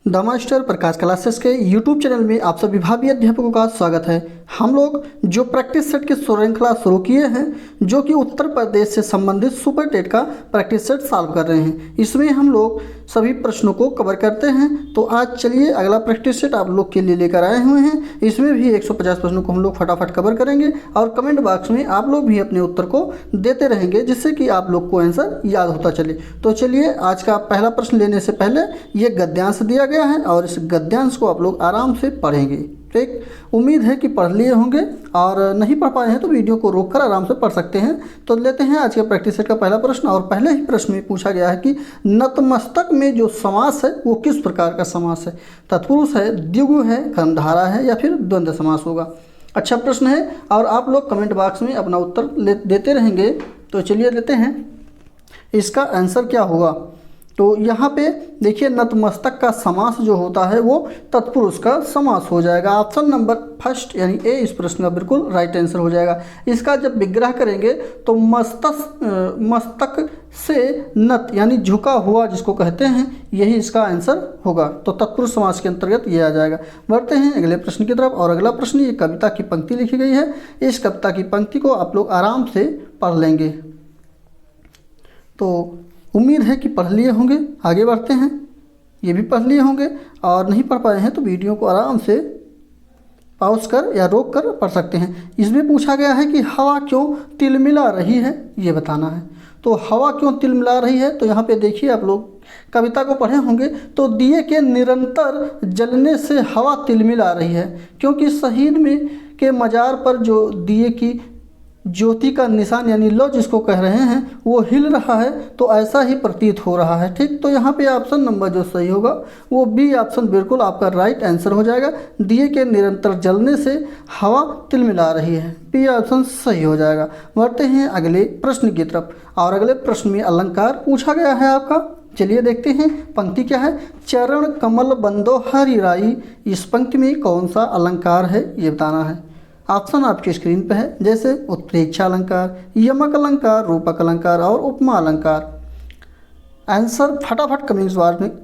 The master Prakash classes के YouTube channel में आप सभी भावी अध्यापकों का स्वागत है। हम लोग जो प्रैक्टिस सेट की श्रृंखला शुरू किए हैं, जो कि उत्तर प्रदेश से संबंधित सुपर टेट का प्रैक्टिस सेट सॉल्व कर रहे हैं, इसमें हम लोग सभी प्रश्नों को कवर करते हैं। तो आज चलिए अगला प्रैक्टिस सेट आप लोग के लिए लेकर आए हुए हैं। इसमें भी 150 प्रश्नों को हम लोग फटाफट कवर करेंगे और कमेंट बॉक्स में आप लोग भी अपने उत्तर को देते रहेंगे, जिससे कि आप लोग को आंसर याद होता चले। तो चलिए आज का पहला प्रश्न लेने से पहले ये गद्यांश दिया गया है और इस गद्यांश को आप लोग आराम से पढ़ेंगे। ठीक, उम्मीद है कि पढ़ लिए होंगे, और नहीं पढ़ पाए हैं तो वीडियो को रोककर आराम से पढ़ सकते हैं। तो लेते हैं आज के प्रैक्टिस सेट का पहला प्रश्न। और पहले ही प्रश्न में पूछा गया है कि नतमस्तक में जो समास है वो किस प्रकार का समास है। तत्पुरुष है, द्विगु है, कर्मधारा है या फिर द्वंद्व समास होगा। अच्छा प्रश्न है और आप लोग कमेंट बॉक्स में अपना उत्तर देते रहेंगे। तो चलिए लेते हैं इसका आंसर क्या होगा। तो यहाँ पे देखिए, नतमस्तक का समास जो होता है वो तत्पुरुष का समास हो जाएगा। ऑप्शन नंबर फर्स्ट यानी ए इस प्रश्न का बिल्कुल राइट आंसर हो जाएगा। इसका जब विग्रह करेंगे तो मस्तक से नत यानी झुका हुआ जिसको कहते हैं, यही इसका आंसर होगा। तो तत्पुरुष समास के अंतर्गत ये आ जाएगा। बढ़ते हैं अगले प्रश्न की तरफ। और अगला प्रश्न, ये कविता की पंक्ति लिखी गई है। इस कविता की पंक्ति को आप लोग आराम से पढ़ लेंगे। तो उम्मीद है कि पढ़ लिए होंगे। आगे बढ़ते हैं, ये भी पढ़ लिए होंगे, और नहीं पढ़ पाए हैं तो वीडियो को आराम से पॉज कर या रोक कर पढ़ सकते हैं। इसमें पूछा गया है कि हवा क्यों तिलमिला रही है, ये बताना है। तो हवा क्यों तिलमिला रही है, तो यहाँ पे देखिए, आप लोग कविता को पढ़े होंगे। तो दिए के निरंतर जलने से हवा तिलमिला रही है, क्योंकि शहीद में के मज़ार पर जो दिए की ज्योति का निशान यानी लो जिसको कह रहे हैं वो हिल रहा है, तो ऐसा ही प्रतीत हो रहा है। ठीक, तो यहाँ पे ऑप्शन नंबर जो सही होगा वो बी ऑप्शन बिल्कुल आपका राइट आंसर हो जाएगा। दिए के निरंतर जलने से हवा तिलमिला रही है, बी ऑप्शन सही हो जाएगा। बढ़ते हैं अगले प्रश्न की तरफ। और अगले प्रश्न में अलंकार पूछा गया है आपका। चलिए देखते हैं पंक्ति क्या है। चरण कमल बंदो हरि राई, इस पंक्ति में कौन सा अलंकार है ये बताना है। ऑप्शन आपकी स्क्रीन पे है, जैसे उत्प्रेक्षा अलंकार, यमक अलंकार, रूपक अलंकार और उपमा अलंकार। आंसर फटाफट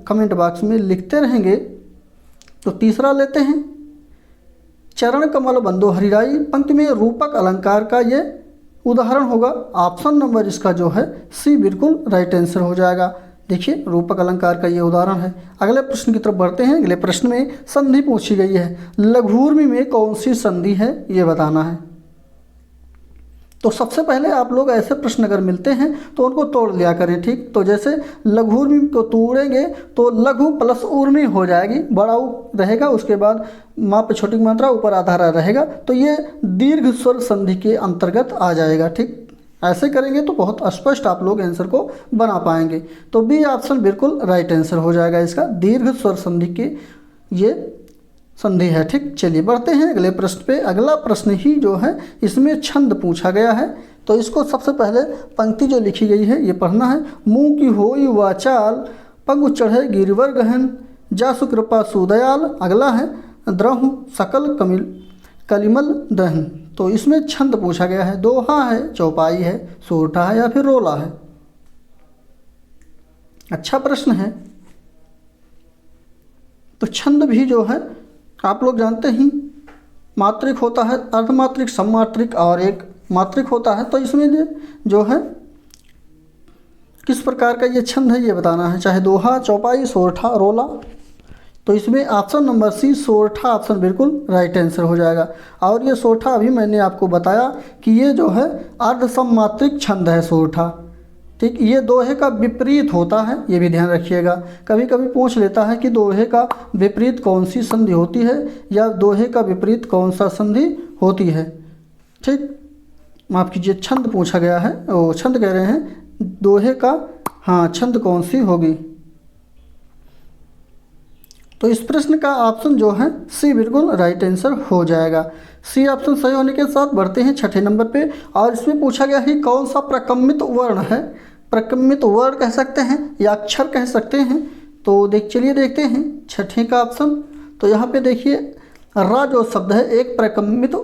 कमेंट बॉक्स में लिखते रहेंगे। तो तीसरा लेते हैं, चरण कमल बंदो हरिराई पंक्ति में रूपक अलंकार का ये उदाहरण होगा। ऑप्शन नंबर इसका जो है सी बिल्कुल राइट आंसर हो जाएगा। देखिए, रूपक अलंकार का ये उदाहरण है। अगले प्रश्न की तरफ बढ़ते हैं। अगले प्रश्न में संधि पूछी गई है। लघुर्मी में कौन सी संधि है ये बताना है। तो सबसे पहले आप लोग ऐसे प्रश्न अगर मिलते हैं तो उनको तोड़ लिया करें। ठीक, तो जैसे लघुर्मी को तोड़ेंगे तो लघु प्लस ऊर्मी हो जाएगी, बड़ा ऊ रहेगा, उसके बाद माँ पे छोटी मात्रा, ऊपर आधारा रहेगा, तो ये दीर्घ स्वर संधि के अंतर्गत आ जाएगा। ठीक, ऐसे करेंगे तो बहुत स्पष्ट आप लोग आंसर को बना पाएंगे। तो बी ऑप्शन बिल्कुल राइट आंसर हो जाएगा इसका, दीर्घ स्वर संधि की ये संधि है। ठीक, चलिए बढ़ते हैं अगले प्रश्न पे। अगला प्रश्न ही जो है इसमें छंद पूछा गया है। तो इसको सबसे पहले पंक्ति जो लिखी गई है ये पढ़ना है। मुँह की होई वाचाल, पंगु चढ़े गिरिवर गहन, जासु कृपा सुदयाल। अगला है द्रहु सकल कलिमल दहन। तो इसमें छंद पूछा गया है। दोहा है, चौपाई है, सोरठा है या फिर रोला है। अच्छा प्रश्न है। तो छंद भी जो है आप लोग जानते ही मात्रिक होता है, अर्धमात्रिक, सममात्रिक और एक मात्रिक होता है। तो इसमें जो है किस प्रकार का ये छंद है ये बताना है, चाहे दोहा, चौपाई, सोरठा, रोला। तो इसमें ऑप्शन नंबर सी सोरठा ऑप्शन बिल्कुल राइट आंसर हो जाएगा। और ये सोरठा अभी मैंने आपको बताया कि ये जो है अर्ध सममात्रिक छंद है सोरठा। ठीक, ये दोहे का विपरीत होता है, ये भी ध्यान रखिएगा। कभी कभी पूछ लेता है कि दोहे का विपरीत कौन सी संधि होती है या दोहे का विपरीत कौन सा संधि होती है। ठीक, माफ़ कीजिए, छंद पूछा गया है, वो छंद कह रहे हैं दोहे का, हाँ छंद कौन सी होगी। तो इस प्रश्न का ऑप्शन जो है सी बिल्कुल राइट आंसर हो जाएगा। सी ऑप्शन सही होने के साथ बढ़ते हैं छठे नंबर पे। और इसमें पूछा गया है कौन सा प्रकम्पित वर्ण है। प्रकम्पित वर्ण कह सकते हैं या अक्षर कह सकते हैं। तो चलिए देखते हैं छठे का ऑप्शन। तो यहाँ पे देखिए, रा जो शब्द है एक प्रकम्पित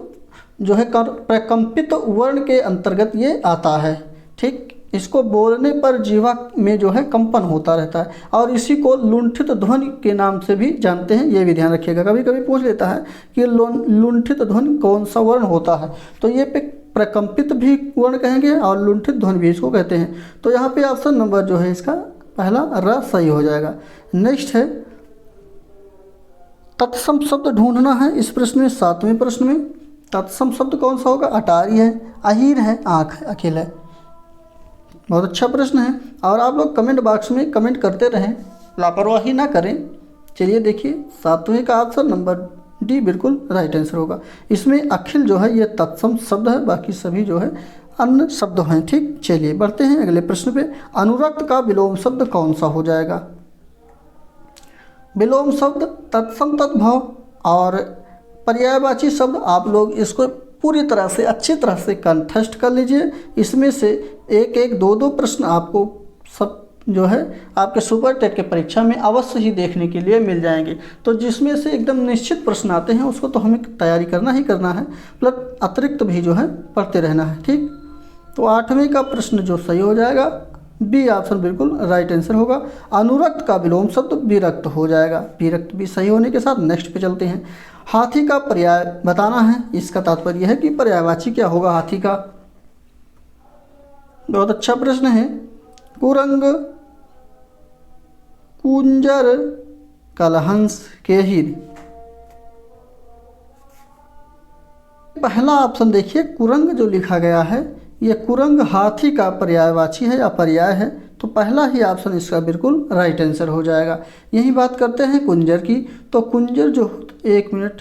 जो है प्रकम्पित वर्ण के अंतर्गत ये आता है। ठीक, इसको बोलने पर जीवा में जो है कंपन होता रहता है और इसी को लुंठित ध्वनि के नाम से भी जानते हैं। ये भी ध्यान रखिएगा, कभी कभी पूछ लेता है कि लुंठित ध्वनि कौन सा वर्ण होता है, तो ये पे प्रकंपित भी वर्ण कहेंगे और लुंठित ध्वनि भी इसको कहते हैं। तो यहाँ पे ऑप्शन नंबर जो है इसका पहला र सही हो जाएगा। नेक्स्ट है तत्सम शब्द ढूंढना है इस प्रश्न में, 7वें प्रश्न में। तत्सम शब्द कौन सा होगा? अटारी है, अहीर है, आँख है, अकेला है। बहुत अच्छा प्रश्न है और आप लोग कमेंट बॉक्स में कमेंट करते रहें, लापरवाही ना करें। चलिए देखिए 7वें का ऑप्शन नंबर डी बिल्कुल राइट आंसर होगा। इसमें अखिल जो है ये तत्सम शब्द है, बाकी सभी जो है अन्य शब्द हैं। ठीक, चलिए बढ़ते हैं अगले प्रश्न पे। अनुरक्त का विलोम शब्द कौन सा हो जाएगा? विलोम शब्द तत्सम तद्भव और पर्यायवाची शब्द आप लोग इसको पूरी तरह से अच्छी तरह से कंठस्थ कर लीजिए। इसमें से एक एक दो दो प्रश्न आपको सब जो है आपके सुपर टेट के परीक्षा में अवश्य ही देखने के लिए मिल जाएंगे। तो जिसमें से एकदम निश्चित प्रश्न आते हैं उसको तो हमें तैयारी करना ही करना है, प्लस अतिरिक्त भी जो है पढ़ते रहना है। ठीक, तो 8वें का प्रश्न जो सही हो जाएगा बी ऑप्शन बिल्कुल राइट आंसर होगा। अनुरक्त का विलोम शब्द विरक्त हो जाएगा। विरक्त भी सही होने के साथ नेक्स्ट पे चलते हैं। हाथी का पर्याय बताना है, इसका तात्पर्य है कि पर्यायवाची क्या होगा हाथी का। बहुत अच्छा प्रश्न है। कुरंग, कुंजर, कलहंस, केहिर। पहला ऑप्शन देखिए, कुरंग जो लिखा गया है ये कुरंग हाथी का पर्यायवाची है या पर्याय है, तो पहला ही ऑप्शन इसका बिल्कुल राइट आंसर हो जाएगा। यही बात करते हैं कुंजर की, तो कुंजर जो एक मिनट,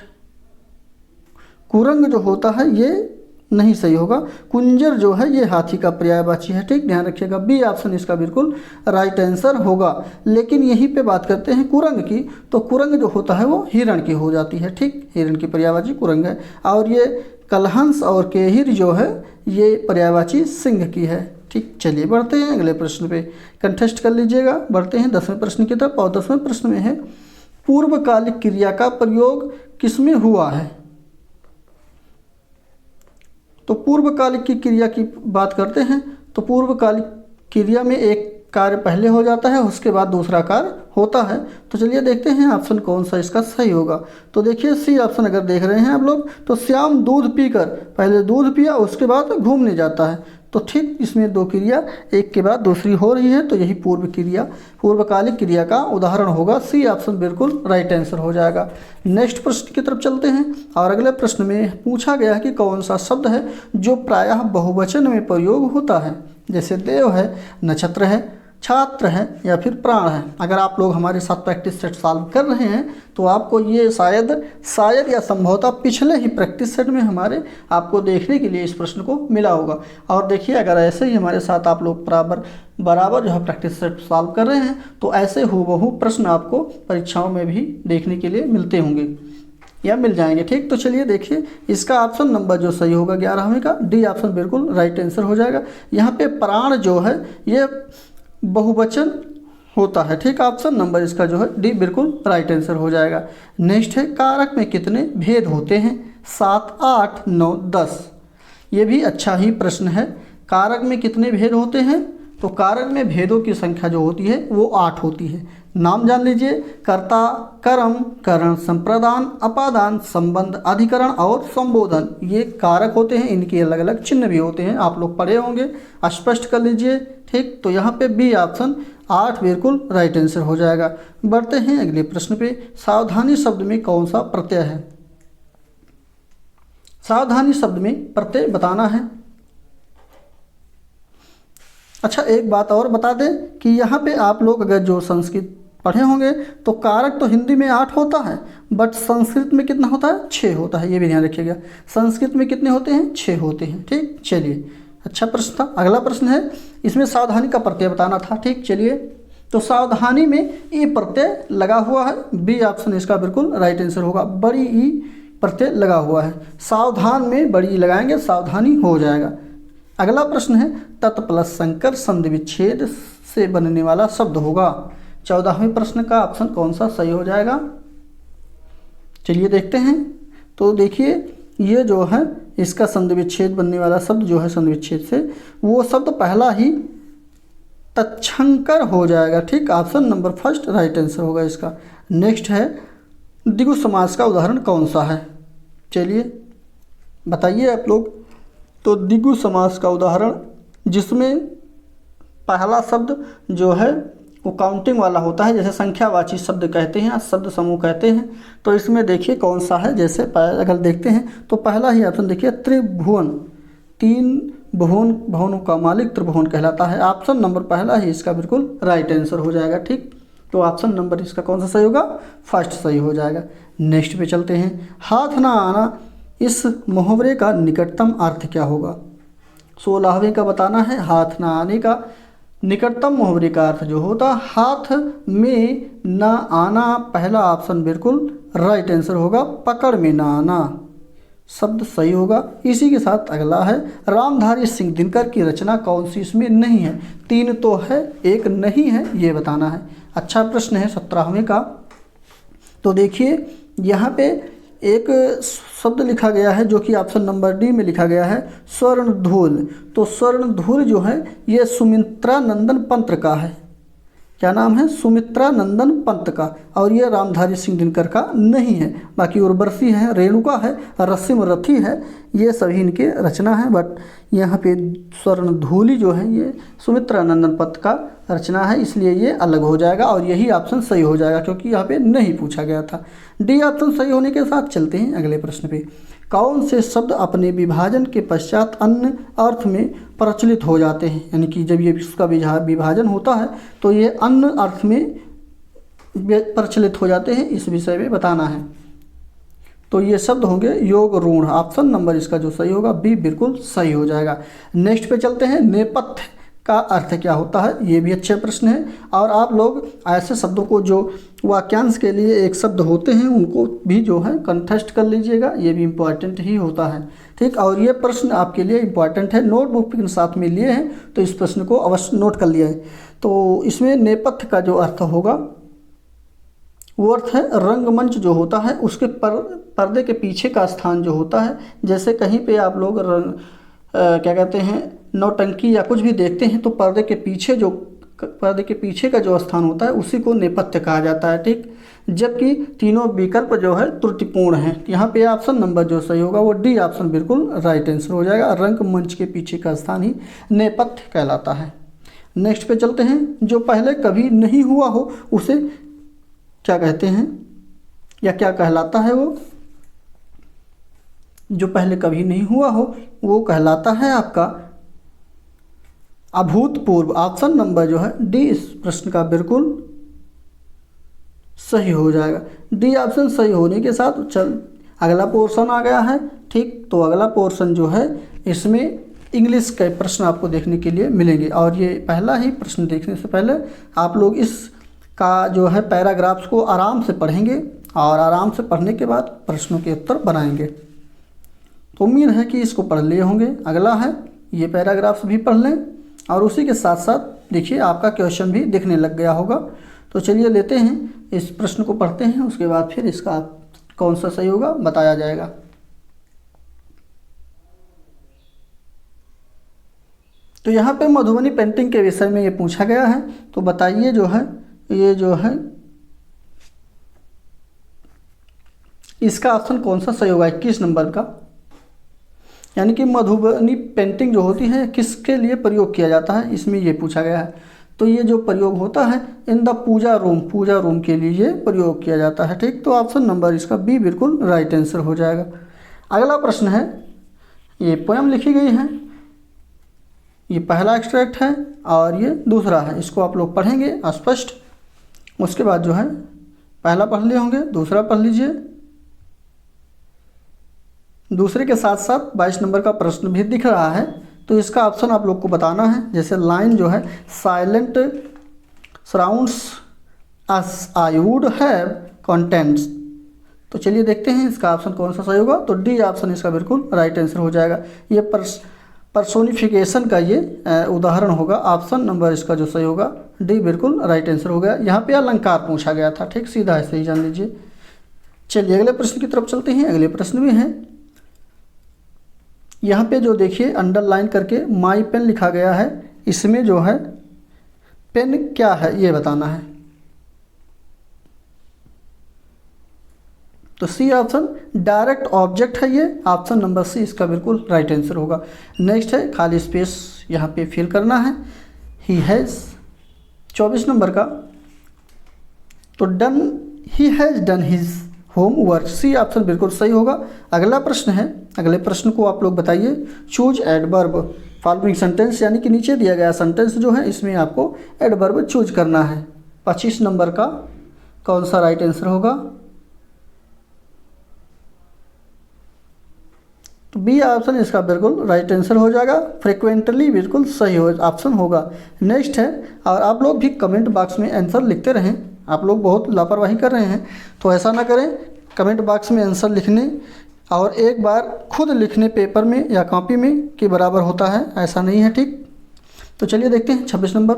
कुरंग जो होता है ये नहीं सही होगा। कुंजर जो है ये हाथी का पर्यायवाची है। ठीक, ध्यान रखिएगा, बी ऑप्शन इसका बिल्कुल राइट आंसर होगा। लेकिन यहीं पे बात करते हैं कुरंग की, तो कुरंग जो होता है वो हिरण की हो जाती है। ठीक, हिरण की पर्यायवाची कुरंग है और ये कलहंस और केहिर जो है ये पर्यायवाची सिंह की है। ठीक, चलिए बढ़ते हैं अगले प्रश्न पे, कंठस्थ कर लीजिएगा। बढ़ते हैं 10वें प्रश्न की तरफ और 10वें प्रश्न में है पूर्वकालिक क्रिया का प्रयोग किसमें हुआ है? तो पूर्वकालिक की क्रिया की बात करते हैं, तो पूर्वकालिक क्रिया में एक कार्य पहले हो जाता है उसके बाद दूसरा कार्य होता है। तो चलिए देखते हैं ऑप्शन कौन सा इसका सही होगा। तो देखिए सी ऑप्शन अगर देख रहे हैं आप लोग, तो श्याम दूध पीकर, पहले दूध पिया उसके बाद घूमने जाता है। तो ठीक, इसमें दो क्रिया एक के बाद दूसरी हो रही है, तो यही पूर्व क्रिया पूर्वकालिक क्रिया का उदाहरण होगा। सी ऑप्शन बिल्कुल राइट आंसर हो जाएगा। नेक्स्ट प्रश्न की तरफ चलते हैं और अगले प्रश्न में पूछा गया है कि कौन सा शब्द है जो प्रायः बहुवचन में प्रयोग होता है, जैसे देव है, नक्षत्र है, छात्र है या फिर प्राण है। अगर आप लोग हमारे साथ प्रैक्टिस सेट सॉल्व कर रहे हैं तो आपको ये शायद या संभवतः पिछले ही प्रैक्टिस सेट में हमारे आपको देखने के लिए इस प्रश्न को मिला होगा। और देखिए अगर ऐसे ही हमारे साथ आप लोग बराबर जो है प्रैक्टिस सेट सॉल्व कर रहे हैं तो ऐसे हूबहू प्रश्न आपको परीक्षाओं में भी देखने के लिए मिलते होंगे या मिल जाएंगे। ठीक, तो चलिए देखिए इसका ऑप्शन नंबर जो सही होगा 11वें का डी ऑप्शन बिल्कुल राइट आंसर हो जाएगा। यहाँ पे प्राण जो है ये बहुवचन होता है। ठीक, ऑप्शन नंबर इसका जो है डी बिल्कुल राइट आंसर हो जाएगा। नेक्स्ट है कारक में कितने भेद होते हैं? 7, 8, 9, 10। ये भी अच्छा ही प्रश्न है। कारक में कितने भेद होते हैं? तो कारक में भेदों की संख्या जो होती है वो 8 होती है। नाम जान लीजिए, कर्ता, कर्म, करण, संप्रदान, अपादान, संबंध, अधिकरण और संबोधन, ये कारक होते हैं। इनके अलग अलग चिन्ह भी होते हैं, आप लोग पढ़े होंगे, स्पष्ट कर लीजिए। ठीक, तो यहाँ पे बी ऑप्शन 8 बिल्कुल राइट आंसर हो जाएगा। बढ़ते हैं अगले प्रश्न पे। सावधानी शब्द में कौन सा प्रत्यय है? सावधानी शब्द में प्रत्यय बताना है। अच्छा, एक बात और बता दें कि यहाँ पे आप लोग अगर जो संस्कृत पढ़े होंगे तो कारक तो हिंदी में 8 होता है, बट संस्कृत में कितना होता है? 6 होता है। ये भी ध्यान रखिएगा, संस्कृत में कितने होते हैं? 6 होते हैं। ठीक, चलिए अच्छा प्रश्न था। अगला प्रश्न है, इसमें सावधानी का प्रत्यय बताना था। ठीक, चलिए तो सावधानी में ई प्रत्यय लगा हुआ है। बी ऑप्शन इसका बिल्कुल राइट आंसर होगा। बड़ी ई प्रत्यय लगा हुआ है। सावधान में बड़ी ई लगाएंगे, सावधानी हो जाएगा। अगला प्रश्न है, तत् प्लस संकर संधि विच्छेद से बनने वाला शब्द होगा। 14वें प्रश्न का ऑप्शन कौन सा सही हो जाएगा? चलिए देखते हैं। तो देखिए ये जो है इसका संधि विच्छेद बनने वाला शब्द जो है संधि विच्छेद से, वो शब्द पहला ही तच्छंकर हो जाएगा। ठीक, option number first right answer होगा इसका। नेक्स्ट है द्विगु समास का उदाहरण कौन सा है? चलिए बताइए आप लोग। तो द्विगु समास का उदाहरण जिसमें पहला शब्द जो है वो काउंटिंग वाला होता है, जैसे संख्यावाची शब्द कहते हैं, शब्द समूह कहते हैं। तो इसमें देखिए कौन सा है। जैसे अगर देखते हैं तो पहला ही ऑप्शन देखिए त्रिभुवन, 3 भुवन, भवनों का मालिक त्रिभुवन कहलाता है। ऑप्शन नंबर पहला ही इसका बिल्कुल राइट आंसर हो जाएगा। ठीक, तो ऑप्शन नंबर इसका कौन सा सही होगा? फर्स्ट सही हो जाएगा। नेक्स्ट पे चलते हैं। हाथ ना आना, इस मुहावरे का निकटतम अर्थ क्या होगा? 16वें का बताना है। हाथ ना आने का निकटतम मुहावरे का अर्थ जो होता हाथ में ना आना, पहला ऑप्शन बिल्कुल राइट आंसर होगा, पकड़ में ना आना शब्द सही होगा। इसी के साथ अगला है रामधारी सिंह दिनकर की रचना कौन सी इसमें नहीं है? 3 तो है, 1 नहीं है, ये बताना है। अच्छा प्रश्न है 17वें का। तो देखिए यहाँ पे एक शब्द लिखा गया है जो कि ऑप्शन नंबर डी में लिखा गया है स्वर्णधूल। तो स्वर्णधूल जो है ये सुमित्रा नंदन पंत का है। क्या नाम है? सुमित्रा नंदन पंत का। और ये रामधारी सिंह दिनकर का नहीं है। बाकी उर्वशी है, रेणुका है, रसिम रथी है, ये सभी इनके रचना है। बट यहाँ पे स्वर्णधूली जो है ये सुमित्रा नंदन पंत का रचना है, इसलिए ये अलग हो जाएगा और यही ऑप्शन सही हो जाएगा क्योंकि यहाँ पे नहीं पूछा गया था। डी ऑप्शन सही होने के साथ चलते हैं अगले प्रश्न पे। कौन से शब्द अपने विभाजन के पश्चात अन्य अर्थ में प्रचलित हो जाते हैं? यानी कि जब ये इसका विभाजन होता है तो ये अन्य अर्थ में प्रचलित हो जाते हैं, इस विषय में बताना है। तो ये शब्द होंगे योग रूढ़। ऑप्शन नंबर इसका जो सही होगा बी बिल्कुल सही हो जाएगा। नेक्स्ट पे चलते हैं। नेपथ्य का अर्थ क्या होता है? ये भी अच्छे प्रश्न है। और आप लोग ऐसे शब्दों को जो वाक्यांश के लिए एक शब्द होते हैं उनको भी जो है कंठस्थ कर लीजिएगा, ये भी इम्पॉर्टेंट ही होता है। ठीक, और ये प्रश्न आपके लिए इम्पॉर्टेंट है, नोटबुक के साथ में लिए हैं तो इस प्रश्न को अवश्य नोट कर लिया है। तो इसमें नेपथ्य का जो अर्थ होगा वो अर्थ है रंगमंच जो होता है उसके पर्दे के पीछे का स्थान जो होता है। जैसे कहीं पे आप लोग क्या कहते हैं नौटंकी या कुछ भी देखते हैं तो पर्दे के पीछे का जो स्थान होता है उसी को नेपथ्य कहा जाता है। ठीक, जबकि तीनों विकल्प जो है त्रुटिपूर्ण हैं। यहाँ पे ऑप्शन नंबर जो सही होगा वो डी ऑप्शन बिल्कुल राइट आंसर हो जाएगा। रंगमंच के पीछे का स्थान ही नेपथ्य कहलाता है। नेक्स्ट पे चलते हैं। जो पहले कभी नहीं हुआ हो उसे क्या कहते हैं या क्या कहलाता है? वो जो पहले कभी नहीं हुआ हो वो कहलाता है आपका अभूतपूर्व। ऑप्शन नंबर जो है डी इस प्रश्न का बिल्कुल सही हो जाएगा। डी ऑप्शन सही होने के साथ अगला पोर्शन आ गया है। ठीक, तो अगला पोर्शन जो है इसमें इंग्लिश के प्रश्न आपको देखने के लिए मिलेंगे। और ये पहला ही प्रश्न देखने से पहले आप लोग इस का जो है पैराग्राफ्स को आराम से पढ़ेंगे और आराम से पढ़ने के बाद प्रश्नों के उत्तर बनाएंगे। तो उम्मीद है कि इसको पढ़ लिए होंगे। अगला है ये पैराग्राफ्स भी पढ़ लें और उसी के साथ साथ देखिए आपका क्वेश्चन भी दिखने लग गया होगा। तो चलिए लेते हैं इस प्रश्न को पढ़ते हैं, उसके बाद फिर इसका कौन सा सही होगा बताया जाएगा। तो यहाँ पे मधुबनी पेंटिंग के विषय में ये पूछा गया है। तो बताइए जो है ये जो है इसका ऑप्शन कौन सा सही होगा 21 नंबर का। यानी कि मधुबनी पेंटिंग जो होती है किसके लिए प्रयोग किया जाता है इसमें ये पूछा गया है। तो ये जो प्रयोग होता है इन द पूजा रूम के लिए ये प्रयोग किया जाता है। ठीक, तो ऑप्शन नंबर इसका बी बिल्कुल राइट आंसर हो जाएगा। अगला प्रश्न है, ये पोयम लिखी गई है, ये पहला एक्सट्रैक्ट है और ये दूसरा है। इसको आप लोग पढ़ेंगे स्पष्ट, उसके बाद जो है पहला पढ़ लिए होंगे, दूसरा पढ़ लीजिए। दूसरे के साथ साथ 22 नंबर का प्रश्न भी दिख रहा है। तो इसका ऑप्शन आप लोग को बताना है। जैसे लाइन जो है silent surrounds us I would have contents. तो चलिए देखते हैं इसका ऑप्शन कौन सा सही होगा। तो डी ऑप्शन इसका बिल्कुल राइट आंसर हो जाएगा। ये पर्सोनिफिकेशन का ये उदाहरण होगा। ऑप्शन नंबर इसका जो सही होगा डी बिल्कुल राइट आंसर हो गया। यहाँ पे अलंकार पूछा गया था। ठीक, सीधा ऐसे ही जान लीजिए। चलिए अगले प्रश्न की तरफ चलते हैं। अगले प्रश्न में है यहाँ पे जो देखिए अंडरलाइन करके माई पेन लिखा गया है। इसमें जो है पेन क्या है ये बताना है। तो सी ऑप्शन डायरेक्ट ऑब्जेक्ट है, ये ऑप्शन नंबर सी इसका बिल्कुल राइट आंसर होगा। नेक्स्ट है खाली स्पेस यहाँ पे फिल करना है। ही हैज़ 24 नंबर का, तो done, he has done his homework, C option बिल्कुल सही होगा। अगला प्रश्न है, अगले प्रश्न को आप लोग बताइए। चूज एडवर्ब फॉलोइंग सेंटेंस, यानी कि नीचे दिया गया सेंटेंस जो है इसमें आपको एडवर्ब चूज करना है। 25 नंबर का कौन सा राइट आंसर होगा? तो बी ऑप्शन इसका बिल्कुल राइट आंसर हो जाएगा। फ्रिक्वेंटली बिल्कुल सही हो ऑप्शन होगा। नेक्स्ट है, और आप लोग भी कमेंट बॉक्स में आंसर लिखते रहें। आप लोग बहुत लापरवाही कर रहे हैं तो ऐसा ना करें, कमेंट बॉक्स में आंसर लिखने और एक बार खुद लिखने पेपर में या कॉपी में के बराबर होता है, ऐसा नहीं है, ठीक। तो चलिए देखते हैं 26 नंबर।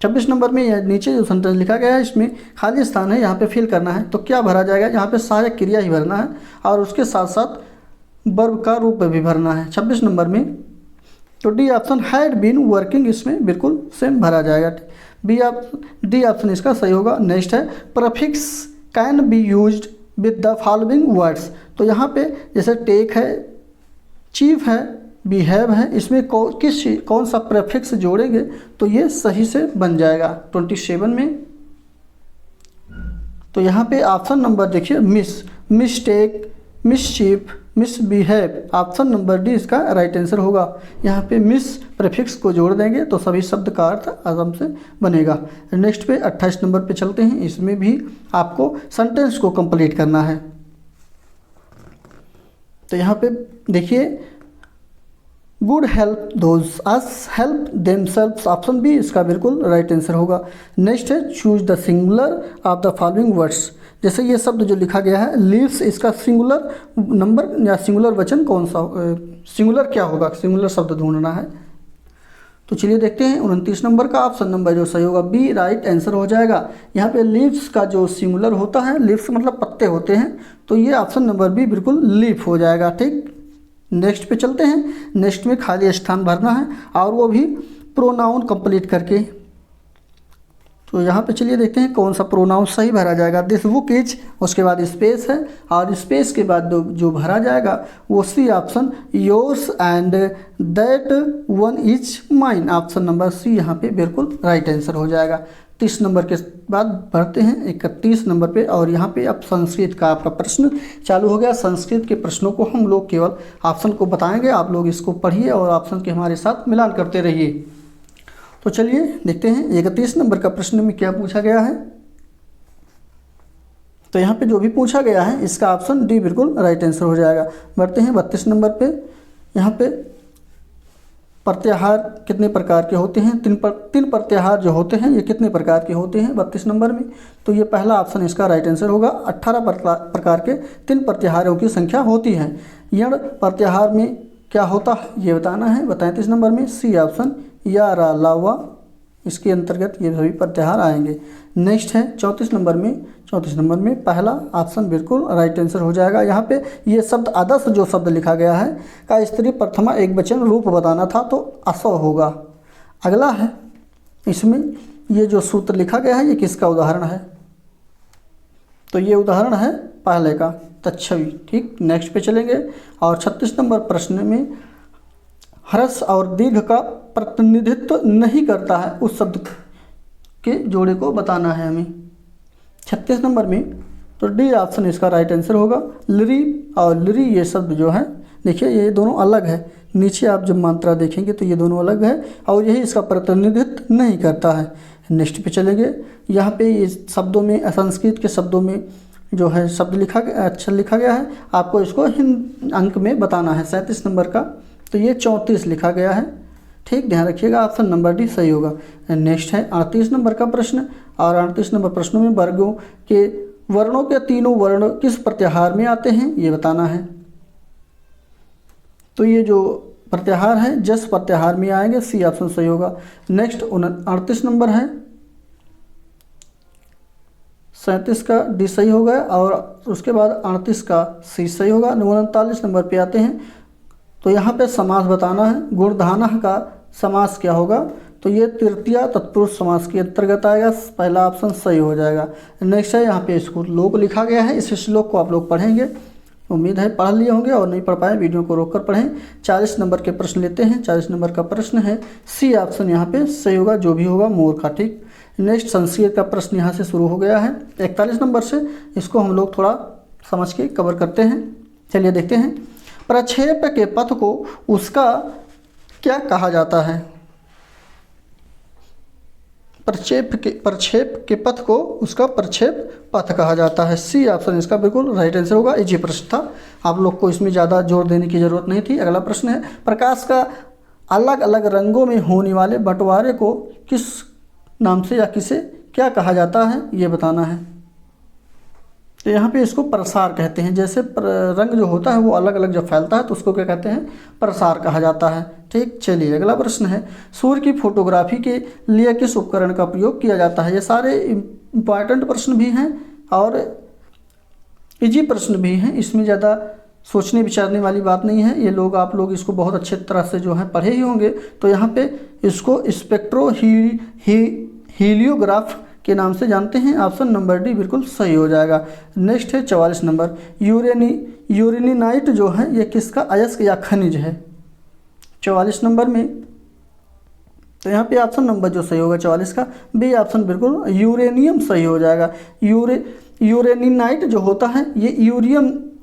26 नंबर में यह नीचे जो सेंटेंस लिखा गया है इसमें खाली स्थान है, यहाँ पे फिल करना है। तो क्या भरा जाएगा? यहाँ पे सहायक क्रिया ही भरना है और उसके साथ साथ वर्ब का रूप भी भरना है 26 नंबर में। तो D option had been working इसमें बिल्कुल सेम भरा जाएगा। डी ऑप्शन इसका सही होगा। नेक्स्ट है, prefix can be used with the following words. तो यहाँ पे जैसे टेक है, चीफ है, बिहेव है, इसमें कौन सा प्रेफिक्स जोड़ेंगे तो ये सही से बन जाएगा 27 में। तो यहाँ पे ऑप्शन नंबर देखिए, mistake, mischief, misbehave, option number D इसका राइट आंसर होगा। यहाँ पे मिस प्रेफिक्स को जोड़ देंगे तो सभी शब्द का अर्थ आराम से बनेगा। नेक्स्ट पे 28 नंबर पे चलते हैं। इसमें भी आपको सेंटेंस को कंप्लीट करना है। तो यहाँ पे देखिए, good help those us help themselves, option B इसका बिल्कुल राइट आंसर होगा। नेक्स्ट है, choose the singular of the following words. जैसे ये शब्द जो लिखा गया है लीव्स, इसका सिंगुलर नंबर या सिंगुलर वचन कौन सा, सिंगुलर क्या होगा, सिंगुलर शब्द ढूंढना है। तो चलिए देखते हैं 29 नंबर का ऑप्शन नंबर जो सही होगा बी राइट आंसर हो जाएगा। यहाँ पे लीव्स का जो सिंगुलर होता है, लीव्स मतलब पत्ते होते हैं, तो ये ऑप्शन नंबर बी बिल्कुल लीफ हो जाएगा, ठीक। नेक्स्ट पे चलते हैं। नेक्स्ट में खाली स्थान भरना है और वो भी प्रोनाउन कंप्लीट करके। तो यहाँ पे चलिए देखते हैं कौन सा प्रोनाउन सही भरा जाएगा। दिस बुक इज, उसके बाद स्पेस है और स्पेस के बाद जो भरा जाएगा वो C option, yours and that one is mine, option number C यहाँ पे बिल्कुल राइट आंसर हो जाएगा। 30 नंबर के बाद बढ़ते हैं 31 नंबर पे, और यहाँ पे अब संस्कृत का आपका प्रश्न चालू हो गया। संस्कृत के प्रश्नों को हम लोग केवल ऑप्शन को बताएंगे, आप लोग इसको पढ़िए और ऑप्शन के हमारे साथ मिलान करते रहिए। तो चलिए देखते हैं 31 नंबर का प्रश्न में क्या पूछा गया है। तो यहाँ पे जो भी पूछा गया है इसका ऑप्शन डी बिल्कुल राइट आंसर हो जाएगा। बढ़ते हैं 32 नंबर पे। यहाँ पे प्रत्याहार कितने प्रकार के होते हैं? तीन प्रत्याहार जो होते हैं ये कितने प्रकार के होते हैं 32 नंबर में? तो ये पहला ऑप्शन इसका राइट आंसर होगा। 18 प्रकार के 3 प्रत्याहारों की संख्या होती है। यण प्रत्याहार में क्या होता है ये बताना है। 33 नंबर में सी ऑप्शन, या, रा, ला, वा, इसके अंतर्गत ये सभी प्रत्याहार आएंगे। नेक्स्ट है 34 नंबर में। 34 नंबर में पहला ऑप्शन बिल्कुल राइट आंसर हो जाएगा। यहाँ पे ये शब्द आदर्श जो शब्द लिखा गया है का स्त्री प्रथमा एक वचन रूप बताना था तो असव होगा। अगला है, इसमें ये जो सूत्र लिखा गया है ये किसका उदाहरण है? तो ये उदाहरण है पहले का, तच्छवी, ठीक। नेक्स्ट पे चलेंगे और 36 नंबर प्रश्न में ह्रस्व और दीर्घ का प्रतिनिधित्व नहीं करता है उस शब्द के जोड़े को बताना है हमें। 36 नंबर में तो डी ऑप्शन इसका राइट आंसर होगा। लिरी और लिरी ये शब्द जो है देखिए ये दोनों अलग है। नीचे आप जब मात्रा देखेंगे तो ये दोनों अलग है और यही इसका प्रतिनिधित्व नहीं करता है। नेक्स्ट पे चलेंगे। यहाँ पे ये शब्दों में, संस्कृत के शब्दों में जो है शब्द लिखा गया है, आपको इसको अंक में बताना है। 37 नंबर का तो ये 34 लिखा गया है, ठीक, ध्यान रखिएगा, ऑप्शन नंबर डी सही होगा। नेक्स्ट है 38 नंबर का प्रश्न और 38 नंबर प्रश्नों में वर्गों के वर्णों के तीनों वर्ण किस प्रत्याहार में आते हैं ये बताना है। तो ये जो प्रत्याहार है जस प्रत्याहार में आएंगे, सी ऑप्शन सही होगा। नेक्स्ट 38 नंबर है, 37 का डी सही होगा और उसके बाद 38 का सी सही होगा। 39 नंबर पे आते हैं तो यहाँ पे समास बताना है। गुणधानः का समास क्या होगा? तो ये तृतीया तत्पुरुष समास के अंतर्गत आएगा, पहला ऑप्शन सही हो जाएगा। नेक्स्ट है यहाँ पे श्लोक लिखा गया है, इस श्लोक को आप लोग पढ़ेंगे, उम्मीद है पढ़ लिए होंगे, और नहीं पढ़ पाए वीडियो को रोक कर पढ़ें। 40 नंबर के प्रश्न लेते हैं। 40 नंबर का प्रश्न है, सी ऑप्शन यहाँ पे सही होगा, जो भी होगा मोर का, ठीक। नेक्स्ट संस्कृत का प्रश्न यहाँ से शुरू हो गया है 41 नंबर से, इसको हम लोग थोड़ा समझ के कवर करते हैं। चलिए देखते हैं। प्रक्षेप के पथ को उसका क्या कहा जाता है? प्रक्षेप के पथ को उसका प्रक्षेप पथ कहा जाता है। सी ऑप्शन इसका बिल्कुल राइट आंसर होगा। इजी प्रश्न था, आप लोग को इसमें ज़्यादा जोर देने की ज़रूरत नहीं थी। अगला प्रश्न है, प्रकाश का अलग अलग रंगों में होने वाले बंटवारे को किस नाम से या किसे क्या कहा जाता है, ये बताना है। तो यहाँ पे इसको प्रसार कहते हैं। जैसे रंग जो होता है वो अलग अलग जब फैलता है तो उसको क्या कहते हैं? प्रसार कहा जाता है, ठीक। चलिए अगला प्रश्न है, सूर्य की फोटोग्राफी के लिए किस उपकरण का प्रयोग किया जाता है? ये सारे इम्पॉर्टेंट प्रश्न भी हैं और इजी प्रश्न भी हैं, इसमें ज़्यादा सोचने विचारने वाली बात नहीं है। ये लोग आप लोग इसको बहुत अच्छे तरह से जो है पढ़े ही होंगे। तो यहाँ पे इसको स्पेक्ट्रो हीलियोग्राफ के नाम से जानते हैं। ऑप्शन नंबर डी बिल्कुल सही हो जाएगा। नेक्स्ट है 44 नंबर, यूरेनिनाइट जो है ये किसका अयस्क या खनिज है? 44 नंबर में, तो यहाँ पे ऑप्शन नंबर जो सही होगा 44 का, बी ऑप्शन बिल्कुल यूरेनियम सही हो जाएगा। यूरेनिनाइट जो होता है ये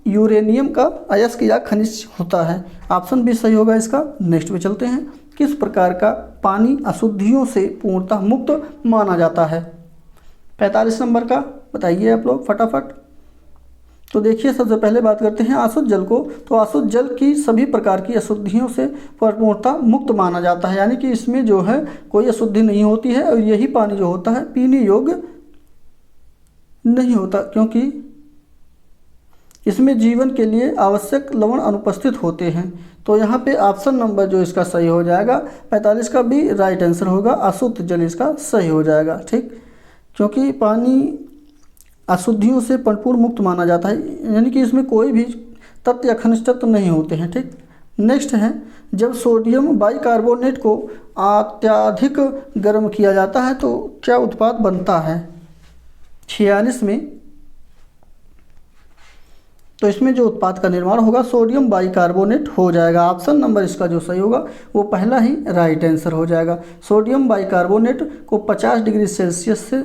यूरेनियम का अयस्क या खनिज होता है। ऑप्शन भी सही होगा इसका। नेक्स्ट पे चलते हैं, किस प्रकार का पानी अशुद्धियों से पूर्णतः मुक्त माना जाता है? 45 नंबर का बताइए आप लोग फटाफट। तो देखिए सबसे पहले बात करते हैं अशुद्ध जल को। तो अशुद्ध जल की सभी प्रकार की अशुद्धियों से पूर्णतः मुक्त माना जाता है, यानी कि इसमें जो है कोई अशुद्धि नहीं होती है और यही पानी जो होता है पीने योग्य नहीं होता, क्योंकि इसमें जीवन के लिए आवश्यक लवण अनुपस्थित होते हैं। तो यहाँ पे ऑप्शन नंबर जो इसका सही हो जाएगा 45 का भी राइट आंसर होगा। अशुद्ध जल इसका सही हो जाएगा, ठीक, क्योंकि पानी अशुद्धियों से परिपूर्ण मुक्त माना जाता है, यानी कि इसमें कोई भी तत्व या खनिज तत्व नहीं होते हैं, ठीक। नेक्स्ट है, जब सोडियम बाइकार्बोनेट को अत्यधिक गर्म किया जाता है तो क्या उत्पाद बनता है? 46 में, तो इसमें जो उत्पाद का निर्माण होगा सोडियम बाइकार्बोनेट हो जाएगा। ऑप्शन नंबर इसका जो सही होगा वो पहला ही राइट आंसर हो जाएगा। सोडियम बाइकार्बोनेट को 50 डिग्री सेल्सियस से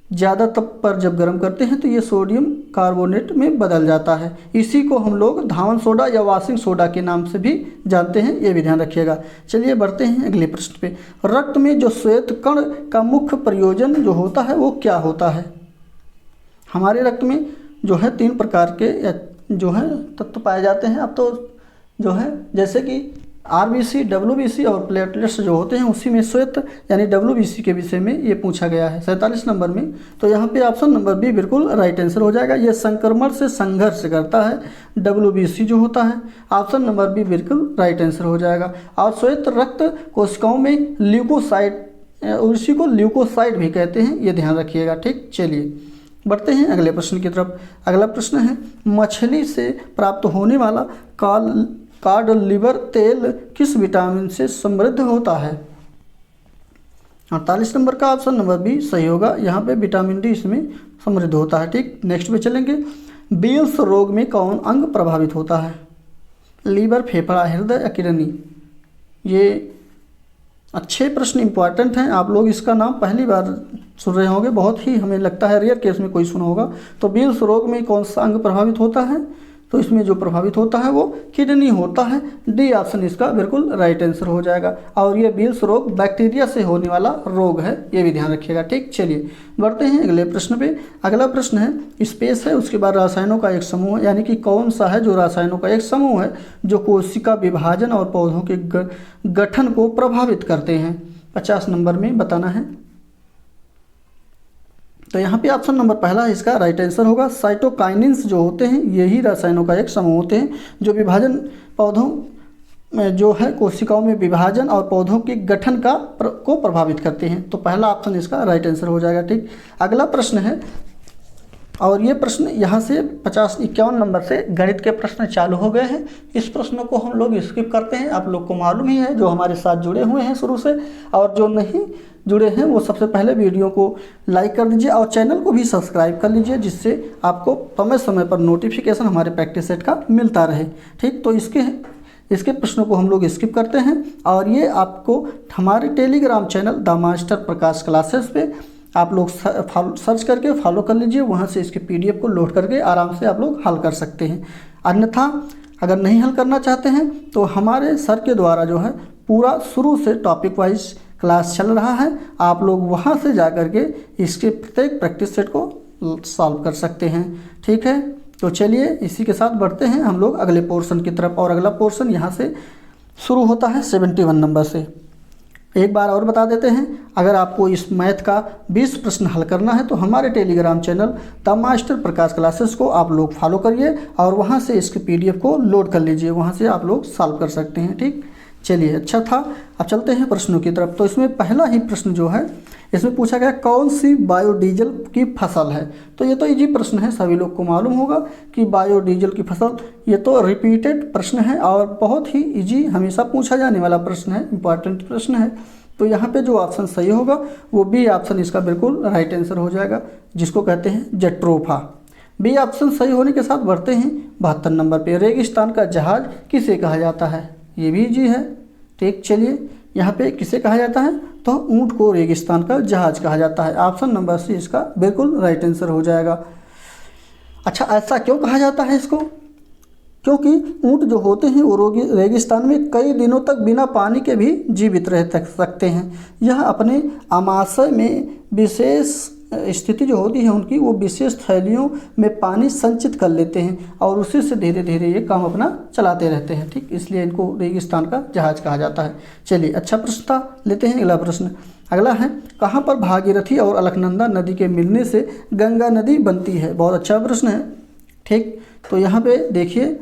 ज़्यादा तप पर जब गर्म करते हैं तो ये सोडियम कार्बोनेट में बदल जाता है। इसी को हम लोग धावन सोडा या वॉशिंग सोडा के नाम से भी जानते हैं, ये भी ध्यान रखिएगा। चलिए बढ़ते हैं अगले प्रश्न पे। रक्त में जो श्वेत कण का मुख्य प्रयोजन जो होता है वो क्या होता है? हमारे रक्त में जो है 3 प्रकार के जो है तत्व पाए जाते हैं। अब तो जो है जैसे कि आरबीसी, डब्ल्यूबीसी और प्लेटलेट्स जो होते हैं उसी में श्वेत यानी डब्ल्यूबीसी के विषय में ये पूछा गया है 47 नंबर में। तो यहाँ पे ऑप्शन नंबर बी बिल्कुल राइट आंसर हो जाएगा। ये संक्रमण से संघर्ष करता है, डब्ल्यूबीसी जो होता है। ऑप्शन नंबर बी बिल्कुल राइट आंसर हो जाएगा। और श्वेत रक्त कोशिकाओं में ल्यूकोसाइट, उसी को ल्यूकोसाइट भी कहते हैं, ये ध्यान रखिएगा, ठीक। चलिए बढ़ते हैं अगले प्रश्न की तरफ। अगला प्रश्न है, मछली से प्राप्त होने वाला कॉड लिवर तेल किस विटामिन से समृद्ध होता है? 48 नंबर का ऑप्शन नंबर बी सही होगा। यहाँ पे विटामिन डी इसमें समृद्ध होता है, ठीक। नेक्स्ट पे चलेंगे, बेल्स रोग में कौन अंग प्रभावित होता है? लीवर, फेफड़ा, हृदय या किडनी? ये अच्छे प्रश्न इंपॉर्टेंट हैं, आप लोग इसका नाम पहली बार सुन रहे होंगे, बहुत ही हमें लगता है रेयर केस में कोई सुना होगा। तो बेल्स रोग में कौन सा अंग प्रभावित होता है? तो इसमें जो प्रभावित होता है वो किडनी होता है। डी ऑप्शन इसका बिल्कुल राइट आंसर हो जाएगा। और ये बेल्स रोग बैक्टीरिया से होने वाला रोग है, ये भी ध्यान रखिएगा, ठीक। चलिए बढ़ते हैं अगले प्रश्न पे। अगला प्रश्न है, स्पेस है, उसके बाद रसायनों का एक समूह है, यानी कि कौन सा है जो रसायनों का एक समूह है जो कोशिका विभाजन और पौधों के गठन को प्रभावित करते हैं? 50 नंबर में बताना है। तो यहाँ पे ऑप्शन नंबर पहला इसका राइट आंसर होगा। साइटोकाइनिन्स जो होते हैं यही रसायनों का एक समूह होते हैं जो विभाजन पौधों में जो है कोशिकाओं में विभाजन और पौधों के गठन को प्रभावित करते हैं। तो पहला ऑप्शन इसका राइट आंसर हो जाएगा, ठीक। अगला प्रश्न है, और ये प्रश्न यहाँ से 51 नंबर से गणित के प्रश्न चालू हो गए हैं। इस प्रश्न को हम लोग स्किप करते हैं, आप लोग को मालूम ही है, जो हमारे साथ जुड़े हुए हैं शुरू से, और जो नहीं जुड़े हैं वो सबसे पहले वीडियो को लाइक कर दीजिए और चैनल को भी सब्सक्राइब कर लीजिए, जिससे आपको समय समय पर नोटिफिकेशन हमारे प्रैक्टिस सेट का मिलता रहे। ठीक, तो इसके प्रश्नों को हम लोग स्किप करते हैं और ये आपको हमारे Telegram channel the master Prakash classes पे आप लोग सर्च करके फॉलो कर लीजिए, वहाँ से इसके PDF को लोड करके आराम से आप लोग हल कर सकते हैं। अन्यथा अगर नहीं हल करना चाहते हैं तो हमारे सर के द्वारा जो है पूरा शुरू से टॉपिक वाइज क्लास चल रहा है, आप लोग वहाँ से जा कर के इसके प्रत्येक प्रैक्टिस सेट को सॉल्व कर सकते हैं। ठीक है, तो चलिए इसी के साथ बढ़ते हैं हम लोग अगले पोर्शन की तरफ, और अगला पोर्शन यहाँ से शुरू होता है 71 नंबर से। एक बार और बता देते हैं, अगर आपको इस मैथ का 20 प्रश्न हल करना है तो हमारे Telegram channel the master Prakash classes को आप लोग फॉलो करिए और वहाँ से इसके PDF को लोड कर लीजिए, वहाँ से आप लोग सॉल्व कर सकते हैं। ठीक, चलिए अच्छा था। अब चलते हैं प्रश्नों की तरफ। तो इसमें पहला ही प्रश्न जो है, इसमें पूछा गया कौन सी बायोडीजल की फसल है। तो ये तो इजी प्रश्न है, सभी लोग को मालूम होगा कि बायोडीजल की फसल, ये तो रिपीटेड प्रश्न है और बहुत ही इजी हमेशा पूछा जाने वाला प्रश्न है, इंपॉर्टेंट प्रश्न है। तो यहाँ पे जो ऑप्शन सही होगा वो बी ऑप्शन इसका बिल्कुल राइट आंसर हो जाएगा, जिसको कहते हैं जट्रोफा। बी ऑप्शन सही होने के साथ बढ़ते हैं 72 नंबर पे। रेगिस्तान का जहाज किसे कहा जाता है, ये भी इजी है। ठीक, चलिए यहाँ पे किसे कहा जाता है, तो ऊँट को रेगिस्तान का जहाज कहा जाता है। ऑप्शन नंबर सी इसका बिल्कुल राइट आंसर हो जाएगा। अच्छा, ऐसा क्यों कहा जाता है इसको, क्योंकि ऊँट जो होते हैं वो रेगिस्तान में कई दिनों तक बिना पानी के भी जीवित रह सकते हैं। यह अपने आमाशय में विशेष स्थिति जो होती है उनकी, वो विशेष थैलियों में पानी संचित कर लेते हैं और उसी से धीरे धीरे ये काम अपना चलाते रहते हैं। ठीक, इसलिए इनको रेगिस्तान का जहाज कहा जाता है। चलिए अच्छा प्रश्न था, लेते हैं अगला प्रश्न। अगला है, कहाँ पर भागीरथी और अलकनंदा नदी के मिलने से गंगा नदी बनती है। बहुत अच्छा प्रश्न है। ठीक, तो यहाँ पे देखिए,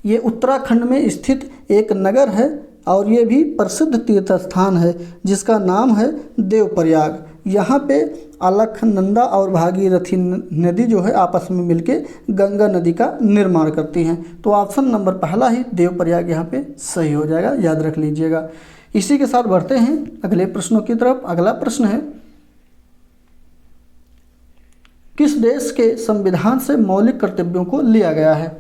ये उत्तराखंड में स्थित एक नगर है और ये भी प्रसिद्ध तीर्थ स्थान है जिसका नाम है देवप्रयाग। यहाँ पे अलकनंदा और भागीरथी नदी जो है आपस में मिलके गंगा नदी का निर्माण करती हैं। तो ऑप्शन नंबर पहला ही देवप्रयाग यहाँ पे सही हो जाएगा, याद रख लीजिएगा। इसी के साथ बढ़ते हैं अगले प्रश्नों की तरफ। अगला प्रश्न है, किस देश के संविधान से मौलिक कर्तव्यों को लिया गया है।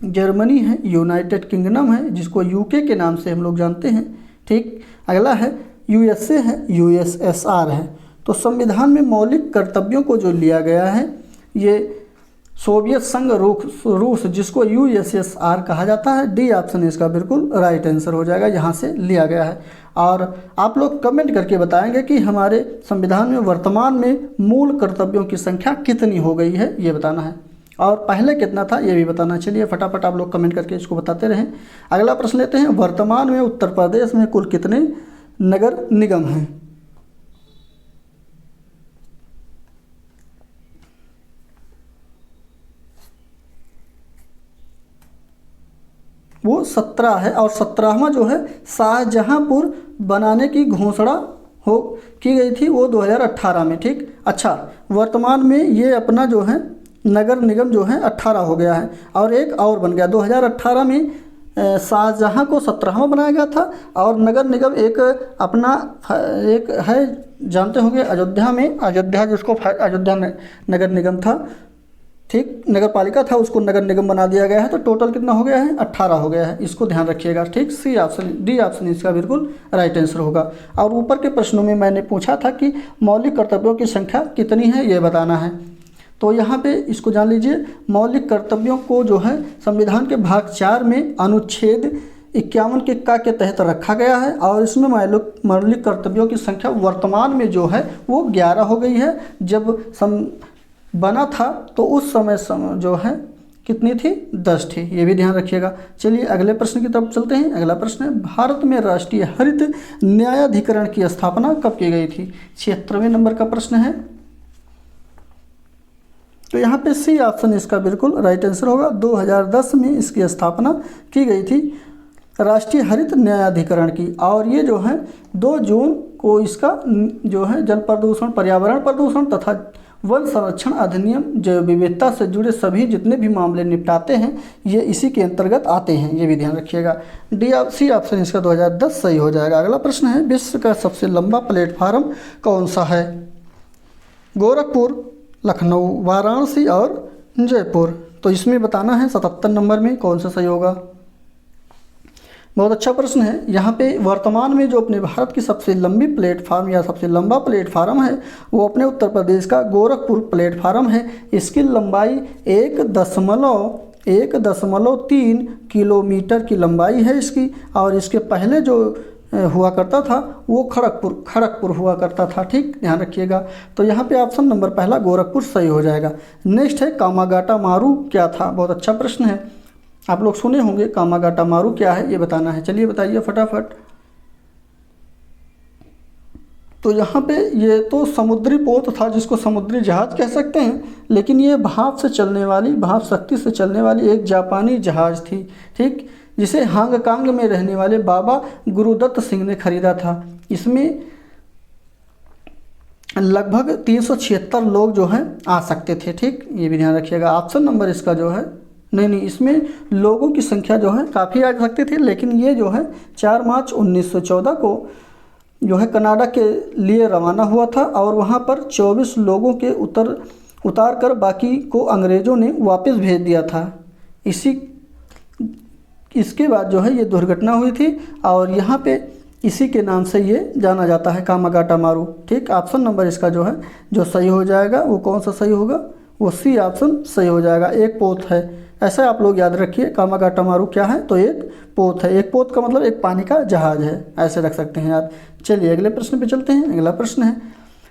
जर्मनी है, यूनाइटेड किंगडम है जिसको UK के नाम से हम लोग जानते हैं। ठीक, अगला है USA है, USSR है। तो संविधान में मौलिक कर्तव्यों को जो लिया गया है ये सोवियत संघ रूस जिसको USSR कहा जाता है। डी ऑप्शन इसका बिल्कुल राइट आंसर हो जाएगा, यहाँ से लिया गया है। और आप लोग कमेंट करके बताएंगे कि हमारे संविधान में वर्तमान में मूल कर्तव्यों की संख्या कितनी हो गई है, ये बताना है, और पहले कितना था ये भी बताना। चलिए फटाफट आप लोग कमेंट करके इसको बताते रहें। अगला प्रश्न लेते हैं, वर्तमान में उत्तर प्रदेश में कुल कितने नगर निगम हैं। वो 17 है और 17वां जो है शाहजहांपुर बनाने की घोषणा की गई थी वो 2018 में। ठीक, अच्छा वर्तमान में ये अपना जो है नगर निगम जो है 18 हो गया है और एक और बन गया। 2018 में शाहजहां को 17वां बनाया गया था और नगर निगम एक अपना एक है, जानते होंगे अयोध्या में, अयोध्या जिसको अयोध्या नगर निगम था। ठीक, नगर पालिका था उसको नगर निगम बना दिया गया है। तो टोटल कितना हो गया है, 18 हो गया है, इसको ध्यान रखिएगा। ठीक, सी ऑप्शन डी ऑप्शन इसका बिल्कुल राइट आंसर होगा। और ऊपर के प्रश्नों में मैंने पूछा था कि मौलिक कर्तव्यों की संख्या कितनी है ये बताना है। तो यहाँ पे इसको जान लीजिए, मौलिक कर्तव्यों को जो है संविधान के भाग 4 में अनुच्छेद 51 के का के तहत रखा गया है और इसमें मौलिक कर्तव्यों की संख्या वर्तमान में जो है वो 11 हो गई है। जब बना था तो उस समय जो है कितनी थी, 10 थी, ये भी ध्यान रखिएगा। चलिए अगले प्रश्न की तरफ चलते हैं। अगला प्रश्न है, भारत में राष्ट्रीय हरित न्यायाधिकरण की स्थापना कब की गई थी। 76वें नंबर का प्रश्न है। तो यहाँ पे सी ऑप्शन इसका बिल्कुल राइट आंसर होगा। 2010 में इसकी स्थापना की गई थी राष्ट्रीय हरित न्यायाधिकरण की, और ये जो है 2 जून को इसका जो है जल प्रदूषण, पर्यावरण प्रदूषण तथा वन संरक्षण अधिनियम जैव विविधता से जुड़े सभी जितने भी मामले निपटाते हैं ये इसी के अंतर्गत आते हैं, ये भी ध्यान रखिएगा। सी ऑप्शन इसका 2010 सही हो जाएगा। अगला प्रश्न है, विश्व का सबसे लंबा प्लेटफार्म कौन सा है? गोरखपुर, लखनऊ, वाराणसी और जयपुर। तो इसमें बताना है 77 नंबर में कौन सा सही होगा। बहुत अच्छा प्रश्न है। यहाँ पे वर्तमान में जो अपने भारत की सबसे लंबी प्लेटफार्म या सबसे लंबा प्लेटफार्म है वो अपने उत्तर प्रदेश का गोरखपुर प्लेटफार्म है। इसकी लंबाई 1.3 किलोमीटर की लंबाई है इसकी, और इसके पहले जो हुआ करता था वो खड़गपुर हुआ करता था। ठीक, ध्यान रखिएगा। तो यहाँ पे ऑप्शन नंबर पहला गोरखपुर सही हो जाएगा। नेक्स्ट है, कामागाटा मारू क्या था? बहुत अच्छा प्रश्न है, आप लोग सुने होंगे। कामागाटा मारू क्या है ये बताना है। चलिए बताइए फटाफट। तो यहाँ पे ये तो समुद्री पोत था जिसको समुद्री जहाज कह सकते हैं, लेकिन ये भाप शक्ति से चलने वाली एक जापानी जहाज थी। ठीक, जिसे हांगकांग में रहने वाले बाबा गुरुदत्त सिंह ने खरीदा था। इसमें लगभग 376 लोग जो हैं आ सकते थे। ठीक, ये भी ध्यान रखिएगा। ऑप्शन नंबर इसका जो है नहीं, इसमें लोगों की संख्या जो है काफ़ी आ सकते थे, लेकिन ये जो है 4 मार्च 1914 को जो है कनाडा के लिए रवाना हुआ था और वहाँ पर 24 लोगों के उतार कर बाकी को अंग्रेज़ों ने वापस भेज दिया था। इसके बाद जो है ये दुर्घटना हुई थी और यहाँ पे इसी के नाम से ये जाना जाता है, कामागाटा मारू। ठीक, ऑप्शन नंबर इसका जो है जो सही हो जाएगा वो कौन सा सही होगा? वो सी ऑप्शन सही हो जाएगा। एक पोत है, ऐसा आप लोग याद रखिए। कामागाटा मारू क्या है? तो एक पोत है। एक पोत का मतलब एक पानी का जहाज है, ऐसे रख सकते हैं याद। चलिए अगले प्रश्न पे चलते हैं। अगला प्रश्न है,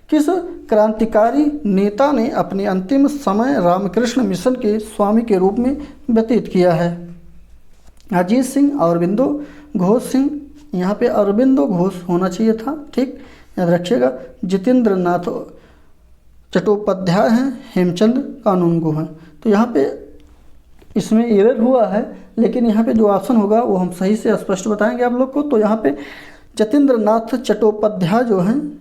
किस क्रांतिकारी नेता ने अपने अंतिम समय रामकृष्ण मिशन के स्वामी के रूप में व्यतीत किया है? अजीत सिंह, अरबिंदो घोष सिंह, यहाँ पे अरबिंदो घोष होना चाहिए था। ठीक, याद रखिएगा। जितेंद्र नाथ चट्टोपाध्याय हैं, हेमचंद कानूनगो हैं। तो यहाँ पे इसमें एरर हुआ है, लेकिन यहाँ पे जो ऑप्शन होगा वो हम सही से स्पष्ट बताएंगे आप लोग को। तो यहाँ पे जतेंद्र नाथ चट्टोपाध्याय जो हैं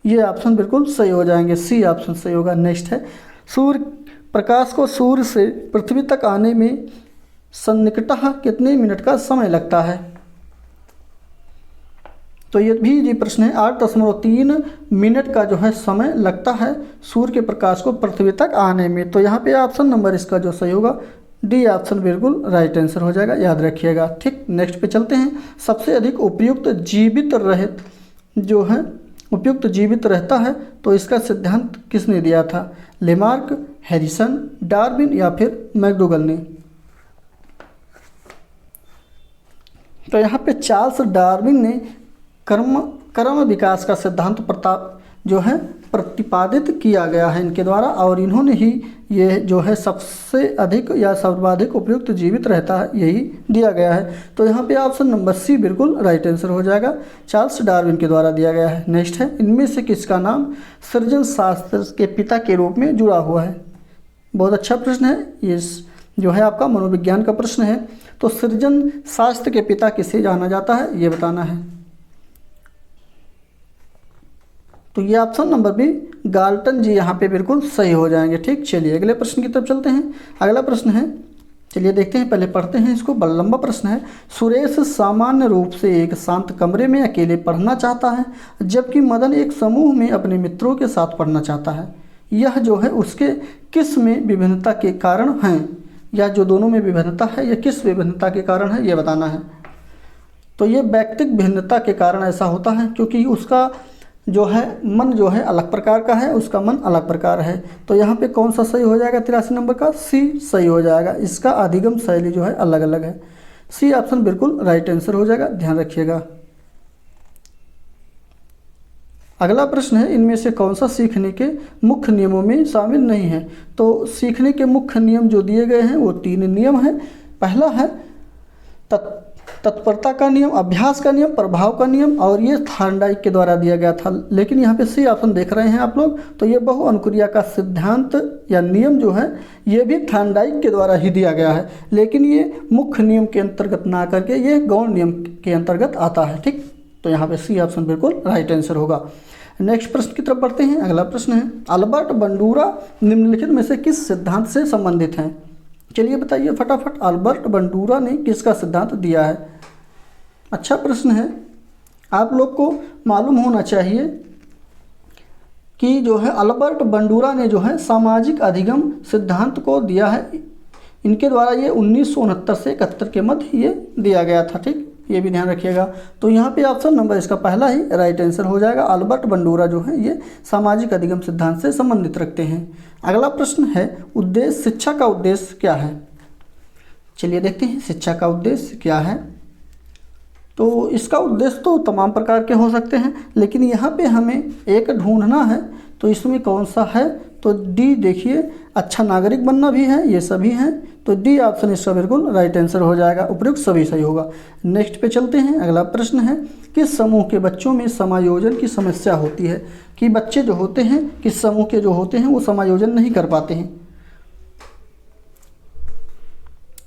ये ऑप्शन बिल्कुल सही हो जाएंगे, सी ऑप्शन सही होगा। नेक्स्ट है, प्रकाश को सूर्य से पृथ्वी तक आने में सन्निकटः कितने मिनट का समय लगता है? तो ये भी प्रश्न है। 8.3 मिनट का जो है समय लगता है सूर्य के प्रकाश को पृथ्वी तक आने में। तो यहाँ पे ऑप्शन नंबर इसका जो सही होगा डी ऑप्शन बिल्कुल राइट आंसर हो जाएगा, याद रखिएगा। ठीक, नेक्स्ट पे चलते हैं। सबसे अधिक उपयुक्त जीवित रहता है तो इसका सिद्धांत किसने दिया था? लेमार्क, हैरिसन, डार्विन या फिर मैकडूगल ने? तो यहाँ पे चार्ल्स डार्विन ने कर्म विकास का सिद्धांत प्रतिपादित किया गया है इनके द्वारा, और इन्होंने ही ये जो है सबसे अधिक या सर्वाधिक उपयुक्त जीवित रहता है यही दिया गया है। तो यहाँ पे ऑप्शन नंबर सी बिल्कुल राइट आंसर हो जाएगा, चार्ल्स डार्विन के द्वारा दिया गया है। नेक्स्ट है, इनमें से किसका नाम सृजन शास्त्र के पिता के रूप में जुड़ा हुआ है? बहुत अच्छा प्रश्न है, ये जो है आपका मनोविज्ञान का प्रश्न है। तो सृजन शास्त्र के पिता किसे जाना जाता है ये बताना है। तो ये ऑप्शन नंबर बी गाल्टन जी यहाँ पे बिल्कुल सही हो जाएंगे। ठीक, चलिए अगले प्रश्न की तरफ चलते हैं। अगला प्रश्न है, चलिए देखते हैं, पहले पढ़ते हैं इसको। बड़ा लंबा प्रश्न है। सुरेश सामान्य रूप से एक शांत कमरे में अकेले पढ़ना चाहता है, जबकि मदन एक समूह में अपने मित्रों के साथ पढ़ना चाहता है। यह जो है उसके किस में विभिन्नता के कारण हैं, या जो दोनों में विभिन्नता है यह किस विभिन्नता के कारण है ये बताना है। तो ये व्यक्तिगत भिन्नता के कारण ऐसा होता है, क्योंकि उसका जो है मन जो है अलग प्रकार का है, उसका मन अलग प्रकार है। तो यहाँ पे कौन सा सही हो जाएगा? 83 नंबर का सी सही हो जाएगा। इसका अधिगम शैली जो है अलग अलग है, सी ऑप्शन बिल्कुल राइट आंसर हो जाएगा, ध्यान रखिएगा। अगला प्रश्न है, इनमें से कौन सा सीखने के मुख्य नियमों में शामिल नहीं है? तो सीखने के मुख्य नियम जो दिए गए हैं वो 3 नियम हैं। पहला है तत्परता का नियम, अभ्यास का नियम, प्रभाव का नियम, और ये थॉर्नडाइक के द्वारा दिया गया था। लेकिन यहाँ पे सी ऑप्शन देख रहे हैं आप लोग, तो ये बहु अनुक्रिया का सिद्धांत या नियम जो है ये भी थॉर्नडाइक के द्वारा ही दिया गया है, लेकिन ये मुख्य नियम के अंतर्गत ना करके ये गौण नियम के अंतर्गत आता है। ठीक, तो यहाँ पे सी ऑप्शन बिल्कुल राइट आंसर होगा। नेक्स्ट प्रश्न की तरफ बढ़ते हैं। अगला प्रश्न है, अल्बर्ट बंडूरा निम्नलिखित में से किस सिद्धांत से संबंधित हैं? चलिए बताइए फटाफट, अल्बर्ट बंडूरा ने किसका सिद्धांत दिया है? अच्छा प्रश्न है। आप लोग को मालूम होना चाहिए कि जो है अल्बर्ट बंडूरा ने जो है सामाजिक अधिगम सिद्धांत को दिया है। इनके द्वारा ये 1969 से 71 के मध्य ये दिया गया था। ठीक, ये भी ध्यान रखिएगा। तो यहाँ पे ऑप्शन नंबर इसका पहला ही राइट आंसर हो जाएगा। अल्बर्ट बंडूरा जो है ये सामाजिक अधिगम सिद्धांत से संबंधित रखते हैं। अगला प्रश्न है, उद्देश्य, शिक्षा का उद्देश्य क्या है? चलिए देखते हैं शिक्षा का उद्देश्य क्या है। तो इसका उद्देश्य तो तमाम प्रकार के हो सकते हैं, लेकिन यहाँ पे हमें एक ढूंढना है। तो इसमें कौन सा है? तो डी देखिए, अच्छा नागरिक बनना भी है, ये सभी हैं। तो डी ऑप्शन इसका बिल्कुल राइट आंसर हो जाएगा। उपयुक्त सभी सही होगा। नेक्स्ट पे चलते हैं। अगला प्रश्न है, किस समूह के बच्चों में समायोजन की समस्या होती है? कि बच्चे जो होते हैं, किस समूह के जो होते हैं वो समायोजन नहीं कर पाते हैं।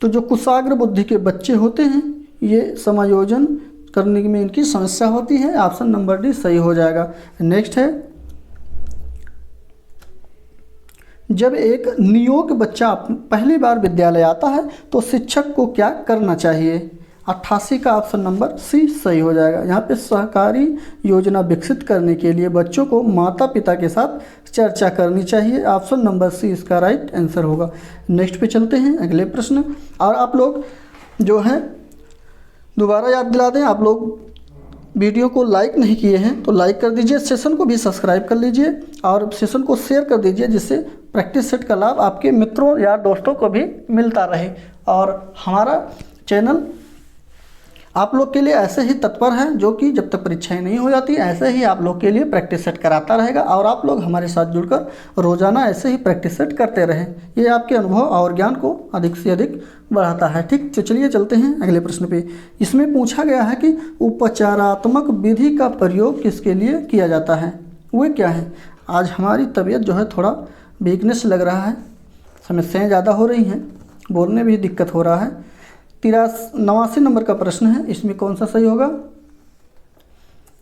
तो जो कुशाग्र बुद्धि के बच्चे होते हैं ये समायोजन करने में इनकी समस्या होती है। ऑप्शन नंबर डी सही हो जाएगा। नेक्स्ट है, जब एक नियोग बच्चा पहली बार विद्यालय आता है तो शिक्षक को क्या करना चाहिए? 88 का ऑप्शन नंबर सी सही हो जाएगा। यहाँ पे सहकारी योजना विकसित करने के लिए बच्चों को माता पिता के साथ चर्चा करनी चाहिए। ऑप्शन नंबर सी इसका राइट आंसर होगा। नेक्स्ट पे चलते हैं अगले प्रश्न। और आप लोग जो है दोबारा याद दिला दें, आप लोग वीडियो को लाइक नहीं किए हैं तो लाइक कर दीजिए, सेशन को भी सब्सक्राइब कर लीजिए और सेशन को शेयर कर दीजिए, जिससे प्रैक्टिस सेट का लाभ आपके मित्रों या दोस्तों को भी मिलता रहे। और हमारा चैनल आप लोग के लिए ऐसे ही तत्पर है, जो कि जब तक परीक्षाएं नहीं हो जाती ऐसे ही आप लोग के लिए प्रैक्टिस सेट कराता रहेगा और आप लोग हमारे साथ जुड़कर रोजाना ऐसे ही प्रैक्टिस सेट करते रहें। ये आपके अनुभव और ज्ञान को अधिक से अधिक बढ़ाता है। ठीक, तो चलिए चलते हैं अगले प्रश्न पे। इसमें पूछा गया है कि उपचारात्मक विधि का प्रयोग किसके लिए किया जाता है? वे क्या है? आज हमारी तबीयत जो है थोड़ा वीकनेस लग रहा है, समस्याएँ ज़्यादा हो रही हैं, बोलने भी दिक्कत हो रहा है। 89 नंबर का प्रश्न है, इसमें कौन सा सही होगा?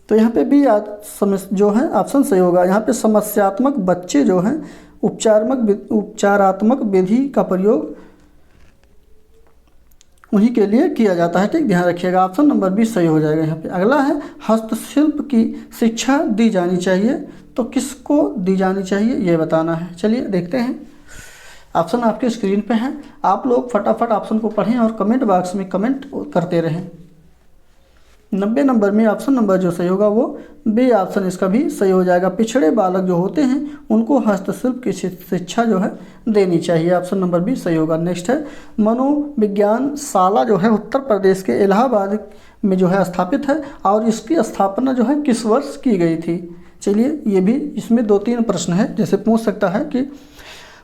तो यहाँ पे भी जो है ऑप्शन सही होगा। यहाँ पे समस्यात्मक बच्चे जो हैं उपचारात्मक विधि का प्रयोग उन्हीं के लिए किया जाता है। ठीक, ध्यान रखिएगा। ऑप्शन नंबर 20 सही हो जाएगा। यहाँ पे अगला है, हस्तशिल्प की शिक्षा दी जानी चाहिए। तो किसको दी जानी चाहिए ये बताना है। चलिए देखते हैं। ऑप्शन आपके स्क्रीन पे हैं, आप लोग फटाफट ऑप्शन को पढ़ें और कमेंट बॉक्स में कमेंट करते रहें। 90 नंबर में ऑप्शन नंबर जो सही होगा वो बी ऑप्शन इसका भी सही हो जाएगा। पिछड़े बालक जो होते हैं उनको हस्तशिल्प की शिक्षा जो है देनी चाहिए। ऑप्शन नंबर बी सही होगा। नेक्स्ट है, मनोविज्ञान शाला जो है उत्तर प्रदेश के इलाहाबाद में जो है स्थापित है और इसकी स्थापना जो है किस वर्ष की गई थी? चलिए ये भी इसमें 2-3 प्रश्न है। जैसे पूछ सकता है कि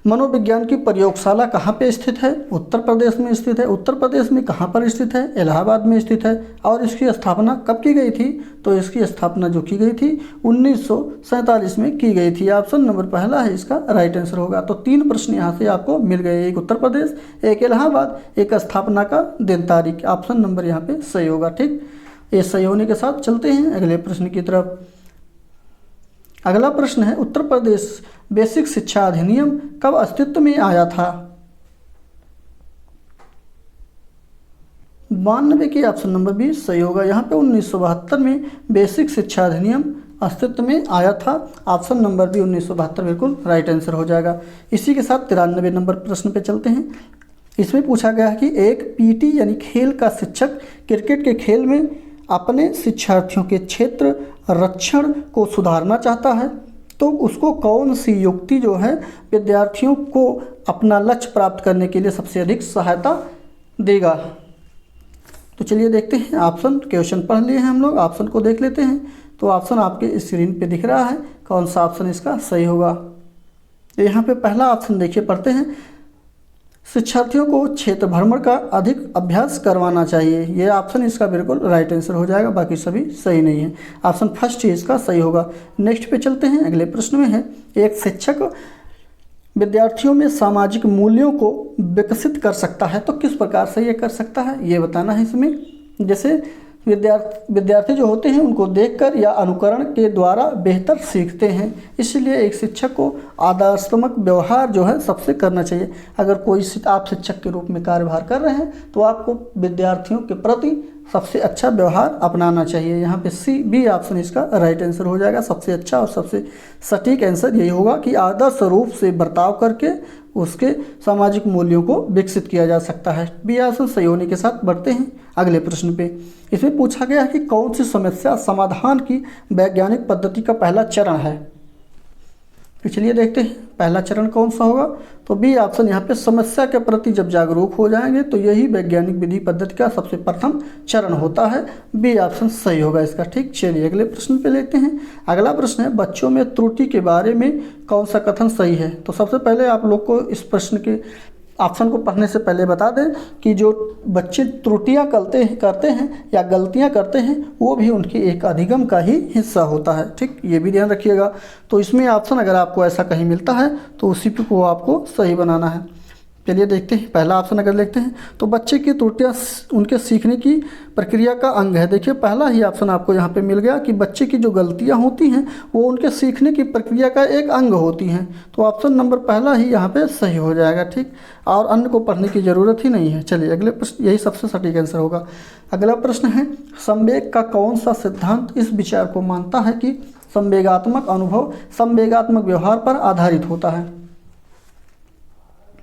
मनोविज्ञान की प्रयोगशाला कहाँ पे स्थित है? उत्तर प्रदेश में स्थित है। उत्तर प्रदेश में कहाँ पर स्थित है? इलाहाबाद में स्थित है। और इसकी स्थापना कब की गई थी? तो इसकी स्थापना जो की गई थी 1947 में की गई थी। ऑप्शन नंबर पहला है इसका राइट आंसर होगा। तो 3 प्रश्न यहाँ से आपको मिल गए, एक उत्तर प्रदेश, एक इलाहाबाद, एक स्थापना का दिन तारीख। ऑप्शन नंबर यहाँ पे सही होगा। ठीक, ये सही होने के साथ चलते हैं अगले प्रश्न की तरफ। अगला प्रश्न है, उत्तर प्रदेश बेसिक शिक्षा अधिनियम कब अस्तित्व में आया था? 92 की ऑप्शन नंबर 20 सही होगा। यहाँ पे 1972 में बेसिक शिक्षा अधिनियम अस्तित्व में आया था। ऑप्शन नंबर भी 1972 बिल्कुल राइट आंसर हो जाएगा। इसी के साथ 93 नंबर प्रश्न पे चलते हैं। इसमें पूछा गया है कि एक पीटी यानी खेल का शिक्षक क्रिकेट के खेल में अपने शिक्षार्थियों के क्षेत्र रक्षण को सुधारना चाहता है तो उसको कौन सी युक्ति जो है विद्यार्थियों को अपना लक्ष्य प्राप्त करने के लिए सबसे अधिक सहायता देगा? तो चलिए देखते हैं। ऑप्शन क्वेश्चन पढ़ लिए हैं हम लोग, ऑप्शन को देख लेते हैं। तो ऑप्शन आपके स्क्रीन पे दिख रहा है, कौन सा ऑप्शन इसका सही होगा? तो यहाँ पे पहला ऑप्शन देखिए, पढ़ते हैं, शिक्षार्थियों को क्षेत्र भ्रमण का अधिक अभ्यास करवाना चाहिए। ये ऑप्शन इसका बिल्कुल राइट आंसर हो जाएगा, बाकी सभी सही नहीं है। ऑप्शन फर्स्ट ही इसका सही होगा। नेक्स्ट पे चलते हैं। अगले प्रश्न में है, एक शिक्षक विद्यार्थियों में सामाजिक मूल्यों को विकसित कर सकता है तो किस प्रकार से ये कर सकता है ये बताना है इसमें। जैसे विद्यार्थी जो होते हैं उनको देखकर या अनुकरण के द्वारा बेहतर सीखते हैं। इसलिए एक शिक्षक को आदर्शात्मक व्यवहार जो है सबसे करना चाहिए। अगर कोई आप शिक्षक के रूप में कार्यभार कर रहे हैं तो आपको विद्यार्थियों के प्रति सबसे अच्छा व्यवहार अपनाना चाहिए। यहाँ पे सी बी ऑप्शन इसका राइट आंसर हो जाएगा। सबसे अच्छा और सबसे सटीक आंसर यही होगा कि आदर्श रूप से बर्ताव करके उसके सामाजिक मूल्यों को विकसित किया जा सकता है। बी ऑप्शन सही होने के साथ बढ़ते हैं अगले प्रश्न पे। इसमें पूछा गया है कि कौन सी समस्या समाधान की वैज्ञानिक पद्धति का पहला चरण है। तो चलिए देखते हैं पहला चरण कौन सा होगा। तो बी ऑप्शन यहाँ पे समस्या के प्रति जब जागरूक हो जाएंगे तो यही वैज्ञानिक विधि पद्धति का सबसे प्रथम चरण होता है। बी ऑप्शन सही होगा इसका। ठीक, चलिए अगले प्रश्न पे लेते हैं। अगला प्रश्न है बच्चों में त्रुटि के बारे में कौन सा कथन सही है। तो सबसे पहले आप लोग को इस प्रश्न के ऑप्शन को पढ़ने से पहले बता दें कि जो बच्चे त्रुटियां करते हैं या गलतियां करते हैं वो भी उनकी एक अधिगम का ही हिस्सा होता है। ठीक, ये भी ध्यान रखिएगा। तो इसमें ऑप्शन अगर आपको ऐसा कहीं मिलता है तो उसी को आपको सही बनाना है। चलिए देखते हैं पहला ऑप्शन अगर देखते हैं तो बच्चे की त्रुटियां उनके सीखने की प्रक्रिया का अंग है। देखिए पहला ही ऑप्शन आपको यहाँ पे मिल गया कि बच्चे की जो गलतियां होती हैं वो उनके सीखने की प्रक्रिया का एक अंग होती हैं। तो ऑप्शन नंबर पहला ही यहाँ पे सही हो जाएगा। ठीक, और अन्य को पढ़ने की ज़रूरत ही नहीं है। चलिए अगले प्रश्न, यही सबसे सटीक आंसर होगा। अगला प्रश्न है संवेग का कौन सा सिद्धांत इस विचार को मानता है कि संवेगात्मक अनुभव संवेगात्मक व्यवहार पर आधारित होता है।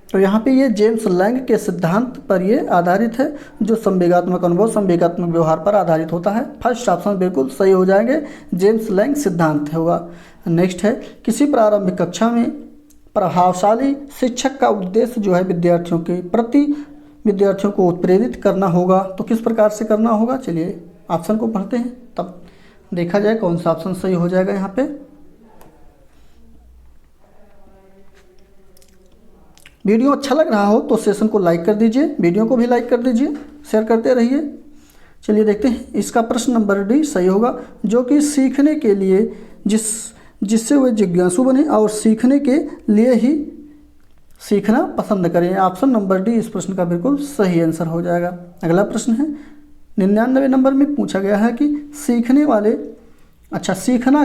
तो यहाँ पे ये जेम्स लैंग के सिद्धांत पर ये आधारित है जो संवेगात्मक अनुभव संवेगात्मक व्यवहार पर आधारित होता है। फर्स्ट ऑप्शन बिल्कुल सही हो जाएंगे, जेम्स लैंग सिद्धांत होगा। नेक्स्ट है किसी प्रारंभिक कक्षा में प्रभावशाली शिक्षक का उद्देश्य जो है विद्यार्थियों को उत्प्रेरित करना होगा। तो किस प्रकार से करना होगा, चलिए ऑप्शन को पढ़ते हैं तब देखा जाए कौन सा ऑप्शन सही हो जाएगा। यहाँ पे वीडियो अच्छा लग रहा हो तो सेशन को लाइक कर दीजिए, वीडियो को भी लाइक कर दीजिए, शेयर करते रहिए। चलिए देखते हैं इसका प्रश्न नंबर डी सही होगा, जो कि सीखने के लिए जिससे वे जिज्ञासु बने और सीखने के लिए ही सीखना पसंद करें। ऑप्शन नंबर डी इस प्रश्न का बिल्कुल सही आंसर हो जाएगा। अगला प्रश्न है 99 नंबर में पूछा गया है कि सीखना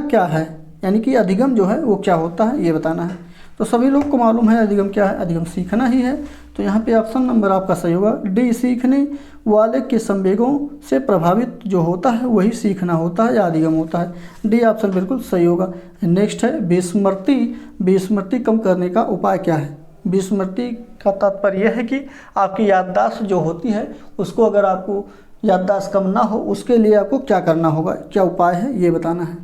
क्या है, यानी कि अधिगम जो है वो क्या होता है ये बताना है। तो सभी लोग को मालूम है अधिगम क्या है, अधिगम सीखना ही है। तो यहाँ पे ऑप्शन नंबर आपका सही होगा डी, सीखने वाले के संवेगों से प्रभावित जो होता है वही सीखना होता है या अधिगम होता है। डी ऑप्शन बिल्कुल सही होगा। नेक्स्ट है विस्मृति कम करने का उपाय क्या है। विस्मृति का तात्पर्य यह है कि आपकी याददाश्त जो होती है उसको अगर आपको याददाश्त कम ना हो उसके लिए आपको क्या करना होगा, क्या उपाय है ये बताना है।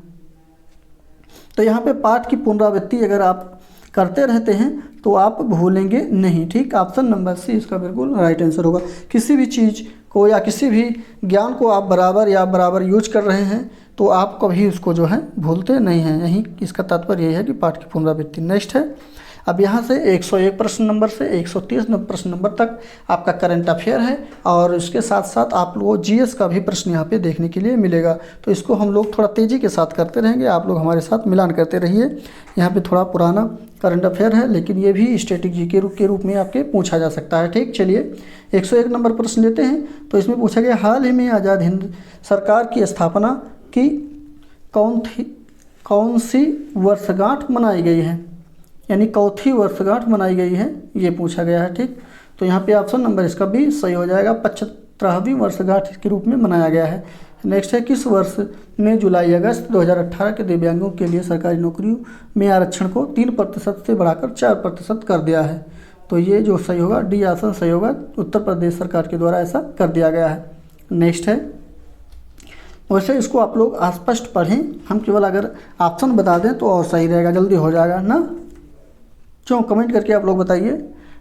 तो यहाँ पे पाठ की पुनरावृत्ति अगर आप करते रहते हैं तो आप भूलेंगे नहीं। ठीक, ऑप्शन नंबर सी इसका बिल्कुल राइट आंसर होगा। किसी भी चीज़ को या किसी भी ज्ञान को आप बराबर यूज कर रहे हैं तो आप कभी उसको जो है भूलते नहीं हैं। यही इसका तात्पर्य यही है कि पाठ की पुनरावृत्ति। नेक्स्ट है अब यहाँ से 101 प्रश्न नंबर से 130 प्रश्न नंबर तक आपका करंट अफेयर है और इसके साथ साथ आप लोगों को जीएस का भी प्रश्न यहाँ पे देखने के लिए मिलेगा। तो इसको हम लोग थोड़ा तेज़ी के साथ करते रहेंगे, आप लोग हमारे साथ मिलान करते रहिए। यहाँ पे थोड़ा पुराना करंट अफेयर है लेकिन ये भी स्टैटिक जी के रूप में आपके पूछा जा सकता है। ठीक, चलिए 101 नंबर प्रश्न लेते हैं। तो इसमें पूछा गया हाल ही में आज़ाद हिंद सरकार की स्थापना की कौन सी वर्षगांठ मनाई गई है, यानी चौथी वर्षगांठ मनाई गई है ये पूछा गया है। ठीक, तो यहाँ पे ऑप्शन नंबर इसका भी सही हो जाएगा, 75वीं वर्षगांठ के रूप में मनाया गया है। नेक्स्ट है किस वर्ष में जुलाई अगस्त 2018 के दिव्यांगों के लिए सरकारी नौकरियों में आरक्षण को 3% से बढ़ाकर 4% कर दिया है। तो ये जो सही होगा डी ऑप्शन सही होगा, उत्तर प्रदेश सरकार के द्वारा ऐसा कर दिया गया है। नेक्स्ट है वैसे इसको आप लोग स्पष्ट पढ़ें, हम केवल अगर ऑप्शन बता दें तो और सही रहेगा, जल्दी हो जाएगा ना। क्यों, कमेंट करके आप लोग बताइए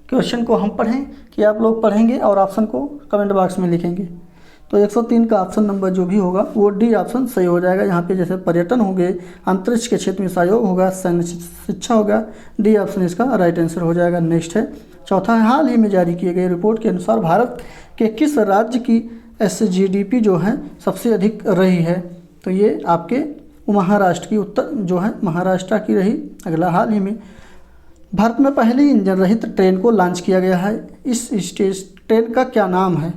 क्वेश्चन को हम पढ़ें कि आप लोग पढ़ेंगे और ऑप्शन को कमेंट बॉक्स में लिखेंगे। तो 103 का ऑप्शन नंबर जो भी होगा वो डी ऑप्शन सही हो जाएगा। यहाँ पे जैसे पर्यटन हो गए, अंतरिक्ष के क्षेत्र में सहयोग होगा, सैन्य शिक्षा होगा, डी ऑप्शन इसका राइट आंसर हो जाएगा। नेक्स्ट है चौथा है हाल ही में जारी किए गए रिपोर्ट के अनुसार भारत के किस राज्य की SGDP जो है सबसे अधिक रही है। तो ये आपके महाराष्ट्र की उत्तर जो है महाराष्ट्र की रही। अगला हाल ही में भारत में पहली इंजन रहित ट्रेन को लॉन्च किया गया है, इस ट्रेन का क्या नाम है।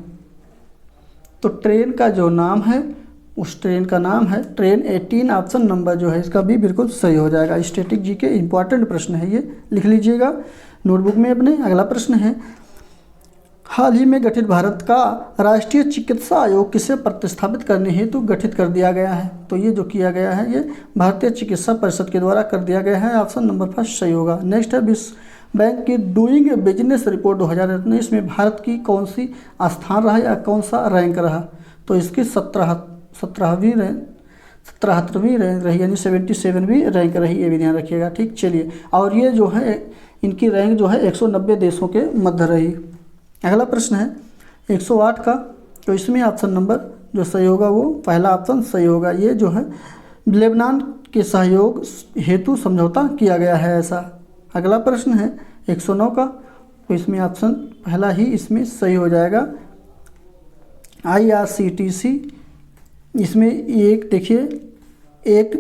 तो ट्रेन का जो नाम है उस ट्रेन का नाम है ट्रेन 18। ऑप्शन नंबर जो है इसका भी बिल्कुल सही हो जाएगा। स्टैटिक जी के इंपॉर्टेंट प्रश्न है, ये लिख लीजिएगा नोटबुक में अपने। अगला प्रश्न है, हाल ही में गठित भारत का राष्ट्रीय चिकित्सा आयोग किसे प्रतिस्थापित करने हेतु गठित कर दिया गया है? तो ये जो किया गया है ये भारतीय चिकित्सा परिषद के द्वारा कर दिया गया है। ऑप्शन नंबर फर्स्ट सही होगा। नेक्स्ट है, विश्व बैंक की डूइंग बिजनेस रिपोर्ट 2019 में भारत की कौन सी स्थान रहा या कौन सा रैंक रहा? तो इसकी 17वीं रैंक रही, यानी 77वीं रैंक रही, ये भी ध्यान रखिएगा। ठीक, चलिए, और ये जो है इनकी रैंक जो है 190 देशों के मध्य रही। अगला प्रश्न है 108 का, तो इसमें ऑप्शन नंबर जो सही होगा वो पहला ऑप्शन सही होगा। ये जो है लेबनान के सहयोग हेतु समझौता किया गया है ऐसा। अगला प्रश्न है 109 का, तो इसमें ऑप्शन पहला ही इसमें सही हो जाएगा, IRCTC। इसमें एक देखिए, एक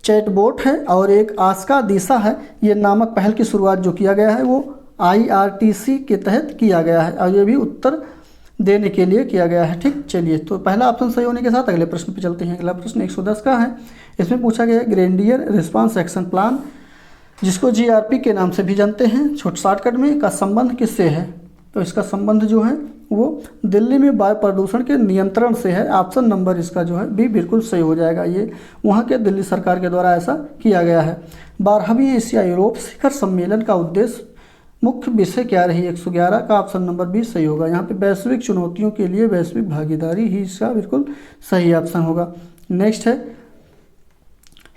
चैटबॉट है और एक आस्का दिशा है, ये नामक पहल की शुरुआत जो किया गया है वो IRTC के तहत किया गया है और ये भी उत्तर देने के लिए किया गया है। ठीक, चलिए, तो पहला ऑप्शन सही होने के साथ अगले प्रश्न पे चलते हैं। अगला प्रश्न 110 का है। इसमें पूछा गया है ग्रेडियर रिस्पांस एक्शन प्लान, जिसको GRP के नाम से भी जानते हैं छोट शॉर्टकट में, का संबंध किससे है? तो इसका संबंध जो है वो दिल्ली में वायु प्रदूषण के नियंत्रण से है। ऑप्शन नंबर इसका जो है भी बिल्कुल सही हो जाएगा। ये वहाँ के दिल्ली सरकार के द्वारा ऐसा किया गया है। 12वीं एशिया यूरोप शिखर सम्मेलन का उद्देश्य मुख्य विषय क्या रही? 111 का ऑप्शन नंबर भी सही होगा। यहाँ पे वैश्विक चुनौतियों के लिए वैश्विक भागीदारी ही इसका बिल्कुल सही ऑप्शन होगा। नेक्स्ट है,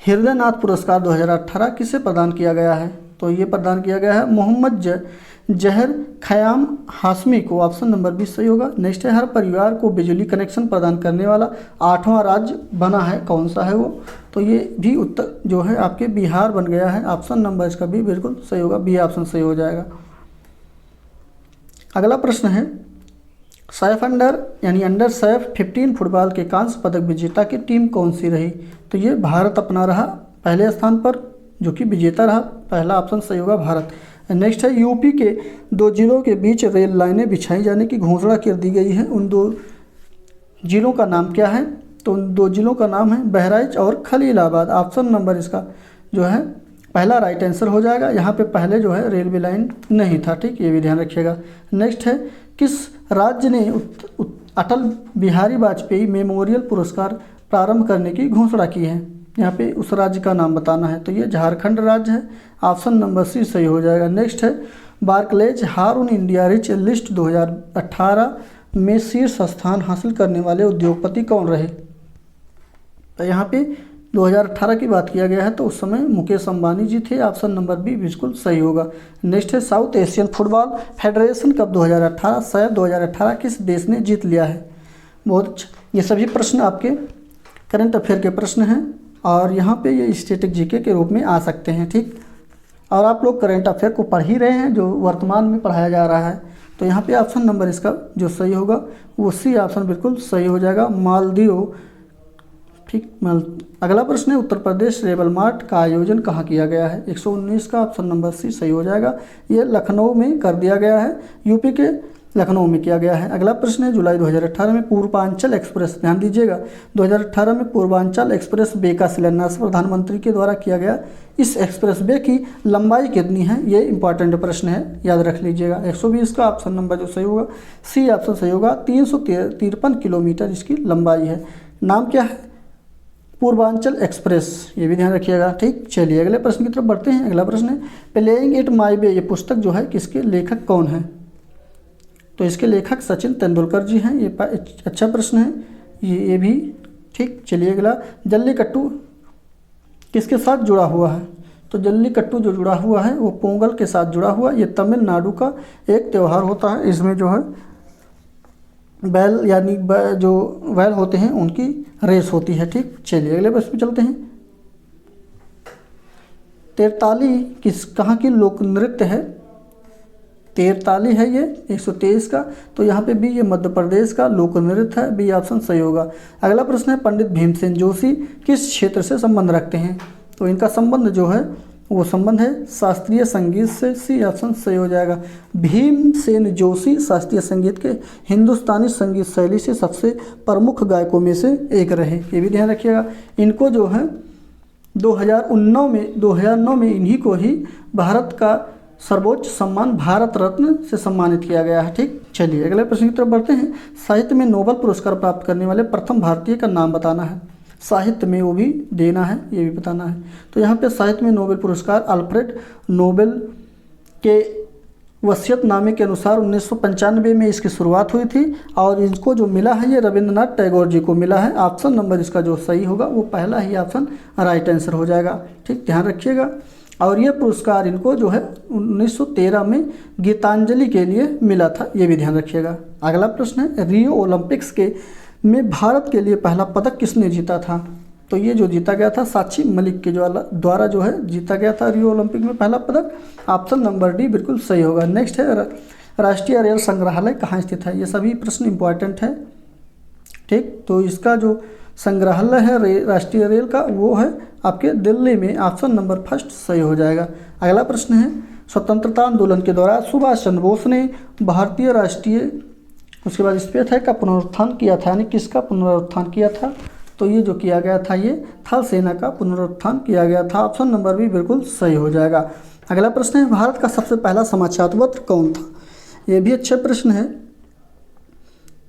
हृदय नाथ पुरस्कार 2018 किसे प्रदान किया गया है? तो ये प्रदान किया गया है मोहम्मद जहर खयाम हाशमी को। ऑप्शन नंबर भी सही होगा। नेक्स्ट है, हर परिवार को बिजली कनेक्शन प्रदान करने वाला 8वां राज्य बना है, कौन सा है वो? तो ये भी उत्तर जो है आपके बिहार बन गया है। ऑप्शन नंबर इसका भी बिल्कुल सही होगा, बी ऑप्शन सही हो जाएगा। अगला प्रश्न है, सैफ अंडर सैफ 15 फुटबॉल के कांस्य पदक विजेता की टीम कौन सी रही? तो ये भारत अपना रहा पहले स्थान पर, जो कि विजेता रहा। पहला ऑप्शन सही होगा, भारत। नेक्स्ट है, यूपी के 2 जिलों के बीच रेल लाइनें बिछाई जाने की घोषणा कर दी गई है, उन 2 जिलों का नाम क्या है? तो उन 2 जिलों का नाम है बहराइच और खलीलाबाद। ऑप्शन नंबर इसका जो है पहला राइट आंसर हो जाएगा। यहाँ पे पहले जो है रेलवे लाइन नहीं था। ठीक, ये भी ध्यान रखिएगा। नेक्स्ट है, किस राज्य ने अटल बिहारी वाजपेयी मेमोरियल पुरस्कार प्रारंभ करने की घोषणा की है? यहाँ पे उस राज्य का नाम बताना है, तो ये झारखंड राज्य है। ऑप्शन नंबर सी सही हो जाएगा। नेक्स्ट है, बार्कलेज हारून इंडिया रिच लिस्ट 2018 में शीर्ष स्थान हासिल करने वाले उद्योगपति कौन रहे? तो यहाँ पे 2018 की बात किया गया है, तो उस समय मुकेश अंबानी जी थे। ऑप्शन नंबर बी बिल्कुल सही होगा। नेक्स्ट है, south Asian football federation cup 2018 शायद 2018 किस देश ने जीत लिया है? बहुत ये सभी प्रश्न आपके करंट अफेयर के प्रश्न हैं और यहाँ पे ये स्टैटिक जीके के रूप में आ सकते हैं। ठीक, और आप लोग करंट अफेयर को पढ़ ही रहे हैं जो वर्तमान में पढ़ाया जा रहा है, तो यहाँ पे ऑप्शन नंबर इसका जो सही होगा वो सी ऑप्शन बिल्कुल सही हो जाएगा, मालदीव। ठीक, अगला प्रश्न है, उत्तर प्रदेश रेबल मार्ट का आयोजन कहाँ किया गया है? 119 का ऑप्शन नंबर सी सही हो जाएगा। ये लखनऊ में कर दिया गया है, यूपी के लखनऊ में किया गया है। अगला प्रश्न है, जुलाई 2018 में पूर्वांचल एक्सप्रेस, ध्यान दीजिएगा, 2018 में पूर्वांचल एक्सप्रेस वे का शिलान्यास प्रधानमंत्री के द्वारा किया गया। इस एक्सप्रेस वे की लंबाई कितनी है? ये इंपॉर्टेंट प्रश्न है, याद रख लीजिएगा। 120 का ऑप्शन नंबर जो सही होगा सी ऑप्शन सही होगा। 353 किलोमीटर इसकी लंबाई है। नाम क्या है? पूर्वांचल एक्सप्रेस, ये भी ध्यान रखिएगा। ठीक, चलिए अगले प्रश्न की तरफ बढ़ते हैं। अगला प्रश्न है, प्लेइंग इट माई वे, ये पुस्तक जो है किसके लेखक कौन है? तो इसके लेखक सचिन तेंदुलकर जी हैं। ये अच्छा प्रश्न है ये भी। ठीक, चलिए अगला, जल्लीकट्टू किसके साथ जुड़ा हुआ है? तो जल्लीकट्टू जो जुड़ा हुआ है वो पोंगल के साथ जुड़ा हुआ। ये तमिलनाडु का एक त्यौहार होता है। इसमें जो है बैल यानी जो बैल होते हैं उनकी रेस होती है। ठीक, चलिए अगले प्रश्न पे चलते हैं। तेरताली कहाँ की लोक नृत्य है? तेरताली है ये 123 का, तो यहाँ पे भी ये मध्य प्रदेश का लोक नृत्य है, बी ऑप्शन सही होगा। अगला प्रश्न है, पंडित भीमसेन जोशी किस क्षेत्र से संबंध रखते हैं? तो इनका संबंध जो है वो संबंध है शास्त्रीय संगीत से, सी ऑप्शन सही हो जाएगा। भीमसेन जोशी शास्त्रीय संगीत के हिंदुस्तानी संगीत शैली से सबसे प्रमुख गायकों में से एक रहे, ये भी ध्यान रखिएगा। इनको जो है 2009 में इन्हीं को ही भारत का सर्वोच्च सम्मान भारत रत्न से सम्मानित किया गया है। ठीक, चलिए अगले प्रश्न की तरफ बढ़ते हैं। साहित्य में नोबेल पुरस्कार प्राप्त करने वाले प्रथम भारतीय का नाम बताना है। साहित्य में वो भी देना है, ये भी बताना है। तो यहाँ पे साहित्य में नोबेल पुरस्कार अल्फ्रेड नोबेल के वसीयतनामे के अनुसार 1995 में इसकी शुरुआत हुई थी और इसको जो मिला है ये रविंद्रनाथ टैगोर जी को मिला है। ऑप्शन नंबर इसका जो सही होगा वो पहला ही ऑप्शन राइट आंसर हो जाएगा। ठीक, ध्यान रखिएगा। और ये पुरस्कार इनको जो है 1913 में गीतांजलि के लिए मिला था, ये भी ध्यान रखिएगा। अगला प्रश्न है, रियो ओलंपिक्स में भारत के लिए पहला पदक किसने जीता था? तो ये जो जीता गया था साक्षी मलिक के द्वारा जो है जीता गया था रियो ओलंपिक में पहला पदक। ऑप्शन नंबर डी बिल्कुल सही होगा। नेक्स्ट है, राष्ट्रीय रेल संग्रहालय कहाँ स्थित है? ये सभी प्रश्न इंपॉर्टेंट है। ठीक, तो इसका जो संग्रहालय है राष्ट्रीय रेल का वो है आपके दिल्ली में। ऑप्शन नंबर फर्स्ट सही हो जाएगा। अगला प्रश्न है, स्वतंत्रता आंदोलन के दौरान सुभाष चंद्र बोस ने भारतीय राष्ट्रीय उसके बाद स्पेस है का पुनरुत्थान किया था, यानी किसका पुनरुत्थान किया था? तो ये जो किया गया था ये थल सेना का पुनरुत्थान किया गया था। ऑप्शन नंबर भी बिल्कुल सही हो जाएगा। अगला प्रश्न है, भारत का सबसे पहला समाचार पत्र कौन था? ये भी अच्छा प्रश्न है।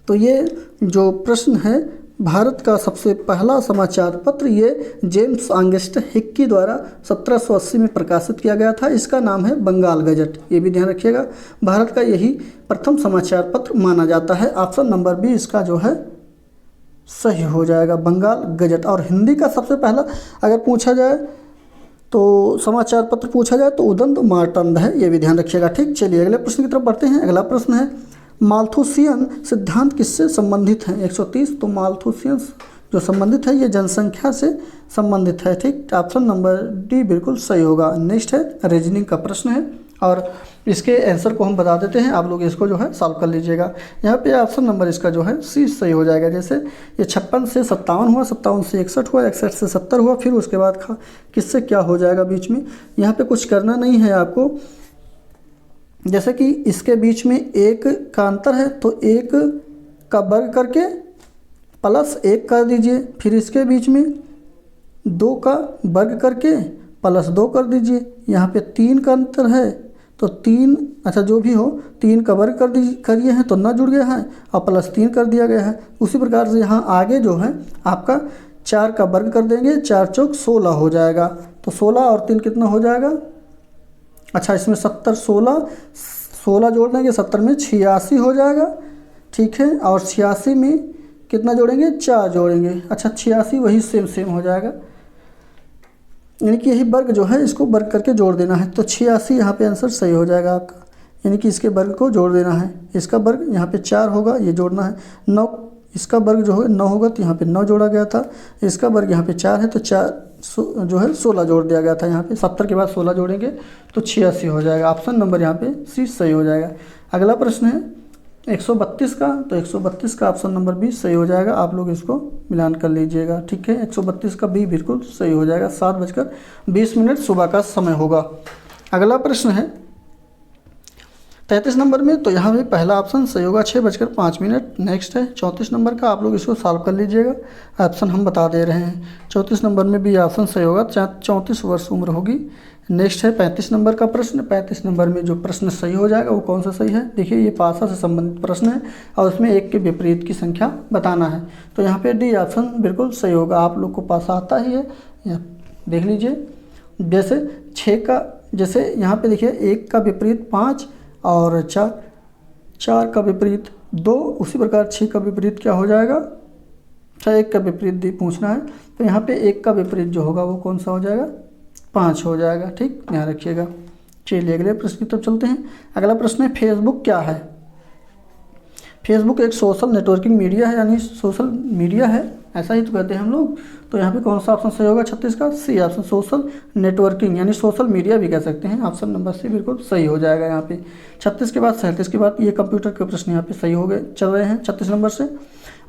तो ये जो प्रश्न है, भारत का सबसे पहला समाचार पत्र ये जेम्स ऑगस्ट हिक्की द्वारा 1780 में प्रकाशित किया गया था। इसका नाम है बंगाल गजट, ये भी ध्यान रखिएगा। भारत का यही प्रथम समाचार पत्र माना जाता है। ऑप्शन नंबर बी इसका जो है सही हो जाएगा, बंगाल गजट। और हिंदी का सबसे पहला अगर पूछा जाए तो समाचार पत्र पूछा जाए तो उदंत मार्तंड है, ये भी ध्यान रखिएगा। ठीक, चलिए अगले प्रश्न की तरफ बढ़ते हैं। अगला प्रश्न है, माल्थुसियन सिद्धांत किससे संबंधित है? 130। तो माल्थुसियन जो संबंधित है ये जनसंख्या से संबंधित है। ठीक, ऑप्शन नंबर डी बिल्कुल सही होगा। नेक्स्ट है, रीजनिंग का प्रश्न है और इसके आंसर को हम बता देते हैं, आप लोग इसको जो है सॉल्व कर लीजिएगा। यहाँ पे ऑप्शन नंबर इसका जो है सी सही हो जाएगा। जैसे ये 56 से 57 हुआ, 57 से 61 हुआ, 61 से 70 हुआ, फिर उसके बाद किससे क्या हो जाएगा बीच में, यहाँ पे कुछ करना नहीं है आपको। जैसे कि इसके बीच में एक का अंतर है तो एक का वर्ग करके प्लस एक कर दीजिए, फिर इसके बीच में 2 का वर्ग करके प्लस 2 कर दीजिए। यहाँ पे 3 का अंतर है तो 3, अच्छा जो भी हो, 3 का वर्ग करिए हैं तो 9 जुड़ गया है और प्लस 3 कर दिया गया है। उसी प्रकार से यहाँ आगे जो है आपका 4 का वर्ग कर देंगे, 4 चौक 16 हो जाएगा। तो 16 और 3 कितना हो जाएगा? अच्छा, इसमें 70 16 जोड़ देंगे, 70 में 86 हो जाएगा। ठीक है, और 86 में कितना जोड़ेंगे? 4 जोड़ेंगे। अच्छा, 86 वही सेम हो जाएगा, यानी कि यही वर्ग जो है इसको वर्ग करके जोड़ देना है। तो 86 यहाँ पे आंसर सही हो जाएगा आपका, यानी कि इसके वर्ग को जोड़ देना है। इसका वर्ग यहाँ पे 4 होगा, ये जोड़ना है। 9 इसका वर्ग जो है 9 होगा तो यहाँ पे 9 जोड़ा गया था। इसका वर्ग यहाँ पे 4 है तो 4 जो है 16 जोड़ दिया गया था। यहाँ पे 70 के बाद 16 जोड़ेंगे तो 86 हो जाएगा। ऑप्शन नंबर यहाँ पे सी सही हो जाएगा। अगला प्रश्न है 132 का, तो 132 का ऑप्शन नंबर बी सही हो जाएगा। आप लोग इसको मिलान कर लीजिएगा। ठीक है, 132 का बी बिल्कुल सही हो जाएगा। 7:20 सुबह का समय होगा। अगला प्रश्न है 33 नंबर में, तो यहाँ भी पहला ऑप्शन सही होगा, 6:05। नेक्स्ट है 34 नंबर का, आप लोग इसको सॉल्व कर लीजिएगा। ऑप्शन हम बता दे रहे हैं। 34 नंबर में भी ऑप्शन सही होगा, 34 वर्ष उम्र होगी। नेक्स्ट है 35 नंबर का प्रश्न। 35 नंबर में जो प्रश्न सही हो जाएगा वो कौन सा सही है? देखिए, ये पासा से संबंधित प्रश्न है और उसमें 1 के विपरीत की संख्या बताना है। तो यहाँ पे डी ऑप्शन बिल्कुल सही होगा। आप लोग को पासा आता ही है, देख लीजिए। जैसे 6 का, जैसे यहाँ पे देखिए 1 का विपरीत 5 और 4 का विपरीत 2, उसी प्रकार 6 का विपरीत क्या हो जाएगा? 1 का विपरीत पूछना है, तो यहाँ पे 1 का विपरीत जो होगा वो कौन सा हो जाएगा? 5 हो जाएगा। ठीक, ध्यान रखिएगा। चलिए अगले प्रश्न की तरफ चलते हैं। अगला प्रश्न है, फेसबुक क्या है? फेसबुक एक सोशल नेटवर्किंग मीडिया है, यानी सोशल मीडिया है, ऐसा ही तो कहते हैं हम लोग। तो यहाँ पे कौन सा ऑप्शन सही होगा? 36 का सी ऑप्शन, सोशल नेटवर्किंग यानी सोशल मीडिया भी कह सकते हैं। ऑप्शन नंबर सी बिल्कुल सही हो जाएगा। यहाँ पे 36 के बाद 37 के बाद ये कंप्यूटर के प्रश्न यहाँ पे सही हो गए, चल रहे हैं 36 नंबर से।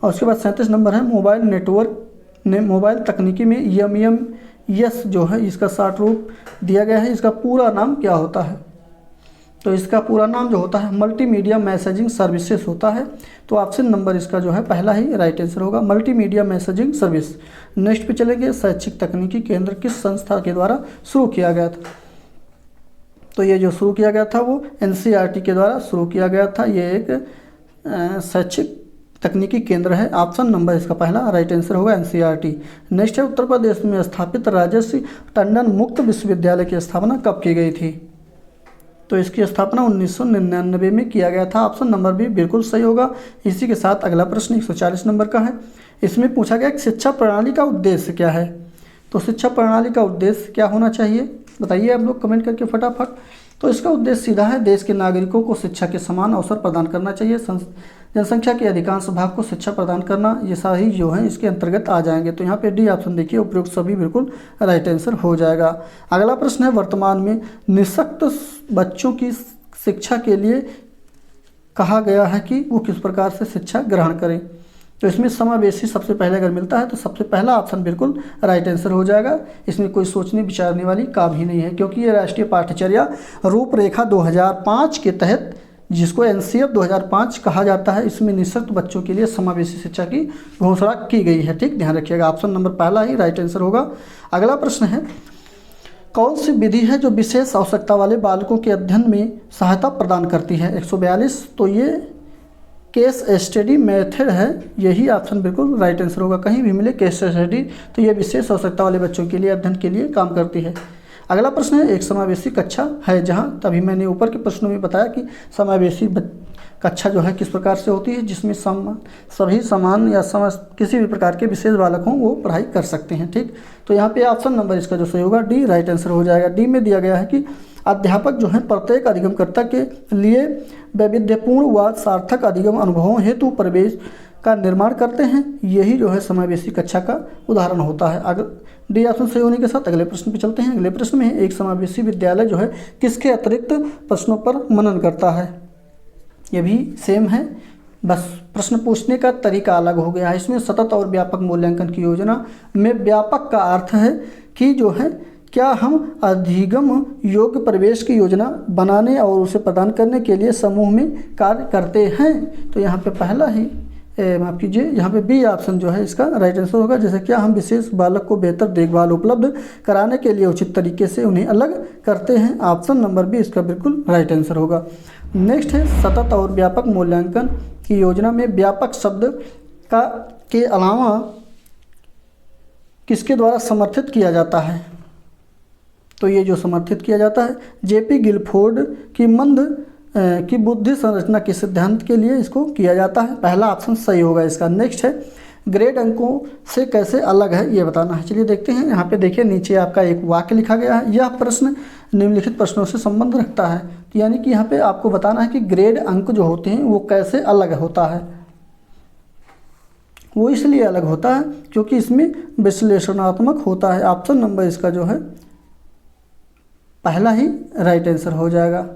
और उसके बाद 37 नंबर है, मोबाइल तकनीकी में यस जो है इसका शॉर्ट रूप दिया गया है। इसका पूरा नाम क्या होता है? तो इसका पूरा नाम जो होता है मल्टीमीडिया मैसेजिंग सर्विसेज होता है। तो ऑप्शन नंबर इसका जो है पहला ही राइट आंसर होगा, मल्टीमीडिया मैसेजिंग सर्विस। नेक्स्ट पे चलेंगे, शैक्षिक तकनीकी केंद्र किस संस्था के द्वारा शुरू किया गया था? तो ये जो शुरू किया गया था वो NCERT के द्वारा शुरू किया गया था। ये एक शैक्षिक तकनीकी केंद्र है। ऑप्शन नंबर इसका पहला राइट आंसर होगा NCERT। नेक्स्ट है, उत्तर प्रदेश में स्थापित राजर्षि टंडन मुक्त विश्वविद्यालय की स्थापना कब की गई थी? तो इसकी स्थापना 1999 में किया गया था। ऑप्शन नंबर भी बिल्कुल सही होगा। इसी के साथ अगला प्रश्न 140 नंबर का है। इसमें पूछा गया कि शिक्षा प्रणाली का उद्देश्य क्या है? तो शिक्षा प्रणाली का उद्देश्य क्या होना चाहिए बताइए आप लोग कमेंट करके फटाफट। तो इसका उद्देश्य सीधा है, देश के नागरिकों को शिक्षा के समान अवसर प्रदान करना चाहिए, जनसंख्या के अधिकांश भाग को शिक्षा प्रदान करना, ये सारी जो है इसके अंतर्गत आ जाएंगे। तो यहाँ पे डी ऑप्शन देखिए, उपयुक्त सभी बिल्कुल राइट आंसर हो जाएगा। अगला प्रश्न है, वर्तमान में निःशक्त बच्चों की शिक्षा के लिए कहा गया है कि वो किस प्रकार से शिक्षा ग्रहण करें? तो इसमें समावेशी सबसे पहले अगर मिलता है तो सबसे पहला ऑप्शन बिल्कुल राइट आंसर हो जाएगा। इसमें कोई सोचने विचारने वाली काम ही नहीं है, क्योंकि ये राष्ट्रीय पाठ्यचर्या रूपरेखा 2005 के तहत, जिसको NCF 2005 कहा जाता है, इसमें निःशक्त बच्चों के लिए समावेशी शिक्षा की घोषणा की गई है। ठीक, ध्यान रखिएगा, ऑप्शन नंबर पहला ही राइट आंसर होगा। अगला प्रश्न है, कौन सी विधि है जो विशेष आवश्यकता वाले बालकों के अध्ययन में सहायता प्रदान करती है? 142। तो ये केस स्टडी मेथड है, यही ऑप्शन बिल्कुल राइट आंसर होगा। कहीं भी मिले केस स्टडी तो ये विशेष आवश्यकता वाले बच्चों के लिए अध्ययन के लिए काम करती है। अगला प्रश्न है, एक समावेशी कक्षा है जहाँ, तभी मैंने ऊपर के प्रश्नों में बताया कि समावेशी कक्षा जो है किस प्रकार से होती है, जिसमें सभी समान या किसी भी प्रकार के विशेष बालक हों वो पढ़ाई कर सकते हैं। ठीक, तो यहाँ पे ऑप्शन नंबर इसका जो सही होगा डी राइट आंसर हो जाएगा। डी में दिया गया है कि अध्यापक जो है प्रत्येक अधिगमकर्ता के लिए वैविध्यपूर्ण व सार्थक अधिगम अनुभवों हेतु परिवेश का निर्माण करते हैं, यही जो है समावेशी कक्षा का उदाहरण होता है। अगर डी ऑप्शन सही होने के साथ अगले प्रश्न पे चलते हैं। अगले प्रश्न में एक समावेशी विद्यालय जो है किसके अतिरिक्त प्रश्नों पर मनन करता है? ये भी सेम है, बस प्रश्न पूछने का तरीका अलग हो गया है। इसमें सतत और व्यापक मूल्यांकन की योजना में व्यापक का अर्थ है कि जो है क्या हम अधिगम योग्य प्रवेश की योजना बनाने और उसे प्रदान करने के लिए समूह में कार्य करते हैं? तो यहाँ पे पहला ही माफ़ कीजिए, यहाँ पे बी ऑप्शन जो है इसका राइट आंसर होगा। जैसे क्या हम विशेष बालक को बेहतर देखभाल उपलब्ध कराने के लिए उचित तरीके से उन्हें अलग करते हैं? ऑप्शन नंबर बी इसका बिल्कुल राइट आंसर होगा। नेक्स्ट है, सतत और व्यापक मूल्यांकन की योजना में व्यापक शब्द के अलावा किसके द्वारा समर्थित किया जाता है? तो ये जो समर्थित किया जाता है JP गिलफोर्ड की बुद्धि संरचना के सिद्धांत के लिए इसको किया जाता है। पहला ऑप्शन सही होगा इसका। नेक्स्ट है, ग्रेड अंकों से कैसे अलग है ये बताना है। चलिए देखते हैं, यहाँ पे देखिए नीचे आपका एक वाक्य लिखा गया है, यह प्रश्न निम्नलिखित प्रश्नों से संबंध रखता है। तो यानी कि यहाँ पे आपको बताना है कि ग्रेड अंक जो होते हैं वो कैसे अलग होता है। वो इसलिए अलग होता है क्योंकि इसमें विश्लेषणात्मक होता है। ऑप्शन नंबर इसका जो है पहला ही राइट आंसर हो जाएगा।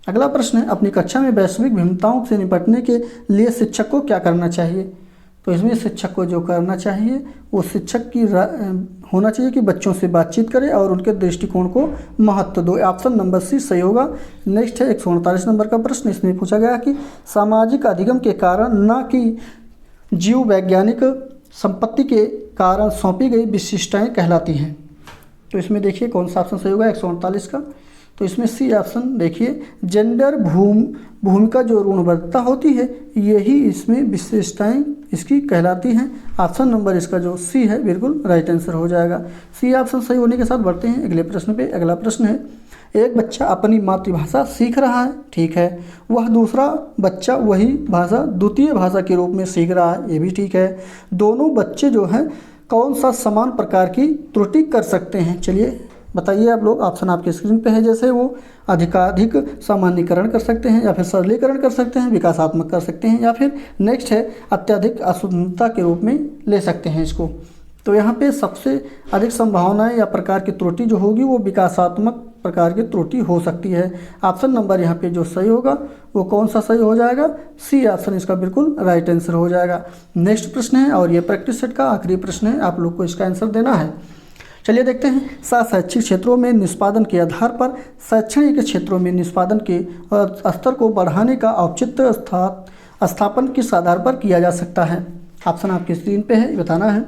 अगला प्रश्न है, अपनी कक्षा में वैश्विक भिन्नताओं से निपटने के लिए शिक्षक को क्या करना चाहिए? तो इसमें शिक्षक को जो करना चाहिए वो शिक्षक की होना चाहिए कि बच्चों से बातचीत करे और उनके दृष्टिकोण को महत्व दो। ऑप्शन नंबर सी सही होगा। नेक्स्ट है 148 नंबर का प्रश्न। इसमें पूछा गया कि सामाजिक अधिगम के कारण न कि जीव वैज्ञानिक संपत्ति के कारण सौंपी गई विशिष्टताएँ कहलाती हैं। तो इसमें देखिए कौन सा ऑप्शन सही होगा 148 का। तो इसमें सी ऑप्शन देखिए, जेंडर भूमिका जो ऋणबद्धता होती है यही इसमें विशेषताएं इसकी कहलाती हैं। ऑप्शन नंबर इसका जो सी है बिल्कुल राइट आंसर हो जाएगा। सी ऑप्शन सही होने के साथ बढ़ते हैं अगले प्रश्न पे। अगला प्रश्न है, एक बच्चा अपनी मातृभाषा सीख रहा है, ठीक है, वह दूसरा बच्चा वही भाषा द्वितीय भाषा के रूप में सीख रहा है, ये भी ठीक है। दोनों बच्चे जो हैं कौन सा समान प्रकार की त्रुटि कर सकते हैं? चलिए बताइए आप लोग, ऑप्शन आपके स्क्रीन पे है। जैसे वो अधिकाधिक सामान्यीकरण कर सकते हैं, या फिर सरलीकरण कर सकते हैं, विकासात्मक कर सकते हैं, या फिर नेक्स्ट है अत्यधिक अशुद्धता के रूप में ले सकते हैं इसको। तो यहाँ पे सबसे अधिक संभावनाएं या प्रकार की त्रुटि जो होगी वो विकासात्मक प्रकार की त्रुटि हो सकती है। ऑप्शन नंबर यहाँ पे जो सही होगा वो कौन सा सही हो जाएगा, सी ऑप्शन इसका बिल्कुल राइट आंसर हो जाएगा। नेक्स्ट प्रश्न है और ये प्रैक्टिस सेट का आखिरी प्रश्न है, आप लोग को इसका आंसर देना है। चलिए देखते हैं, शैक्षिक क्षेत्रों में निष्पादन के आधार पर शैक्षणिक क्षेत्रों में निष्पादन के स्तर को बढ़ाने का औचित्य स्थापन किस आधार पर किया जा सकता है। ऑप्शन आपकी स्क्रीन पे है, बताना है।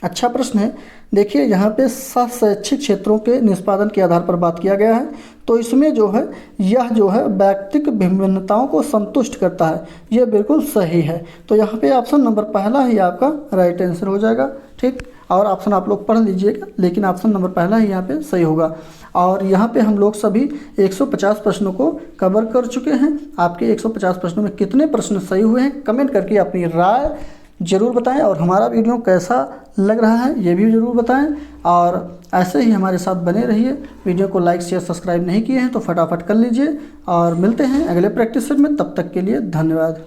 अच्छा प्रश्न है। देखिए यहाँ पे शैक्षिक क्षेत्रों के निष्पादन के आधार पर बात किया गया है, तो इसमें जो है यह जो है व्यक्तिगत भिन्नताओं को संतुष्ट करता है, यह बिल्कुल सही है। तो यहाँ पे ऑप्शन नंबर पहला ही आपका राइट आंसर हो जाएगा। ठीक, और ऑप्शन आप लोग पढ़ लीजिएगा, लेकिन ऑप्शन नंबर पहला ही यहाँ पे सही होगा। और यहाँ पे हम लोग सभी 150 प्रश्नों को कवर कर चुके हैं। आपके 150 प्रश्नों में कितने प्रश्न सही हुए हैं कमेंट करके अपनी राय ज़रूर बताएं, और हमारा वीडियो कैसा लग रहा है ये भी ज़रूर बताएं। और ऐसे ही हमारे साथ बने रहिए। वीडियो को लाइक शेयर सब्सक्राइब नहीं किए हैं तो फटाफट कर लीजिए, और मिलते हैं अगले प्रैक्टिस सेट में। तब तक के लिए धन्यवाद।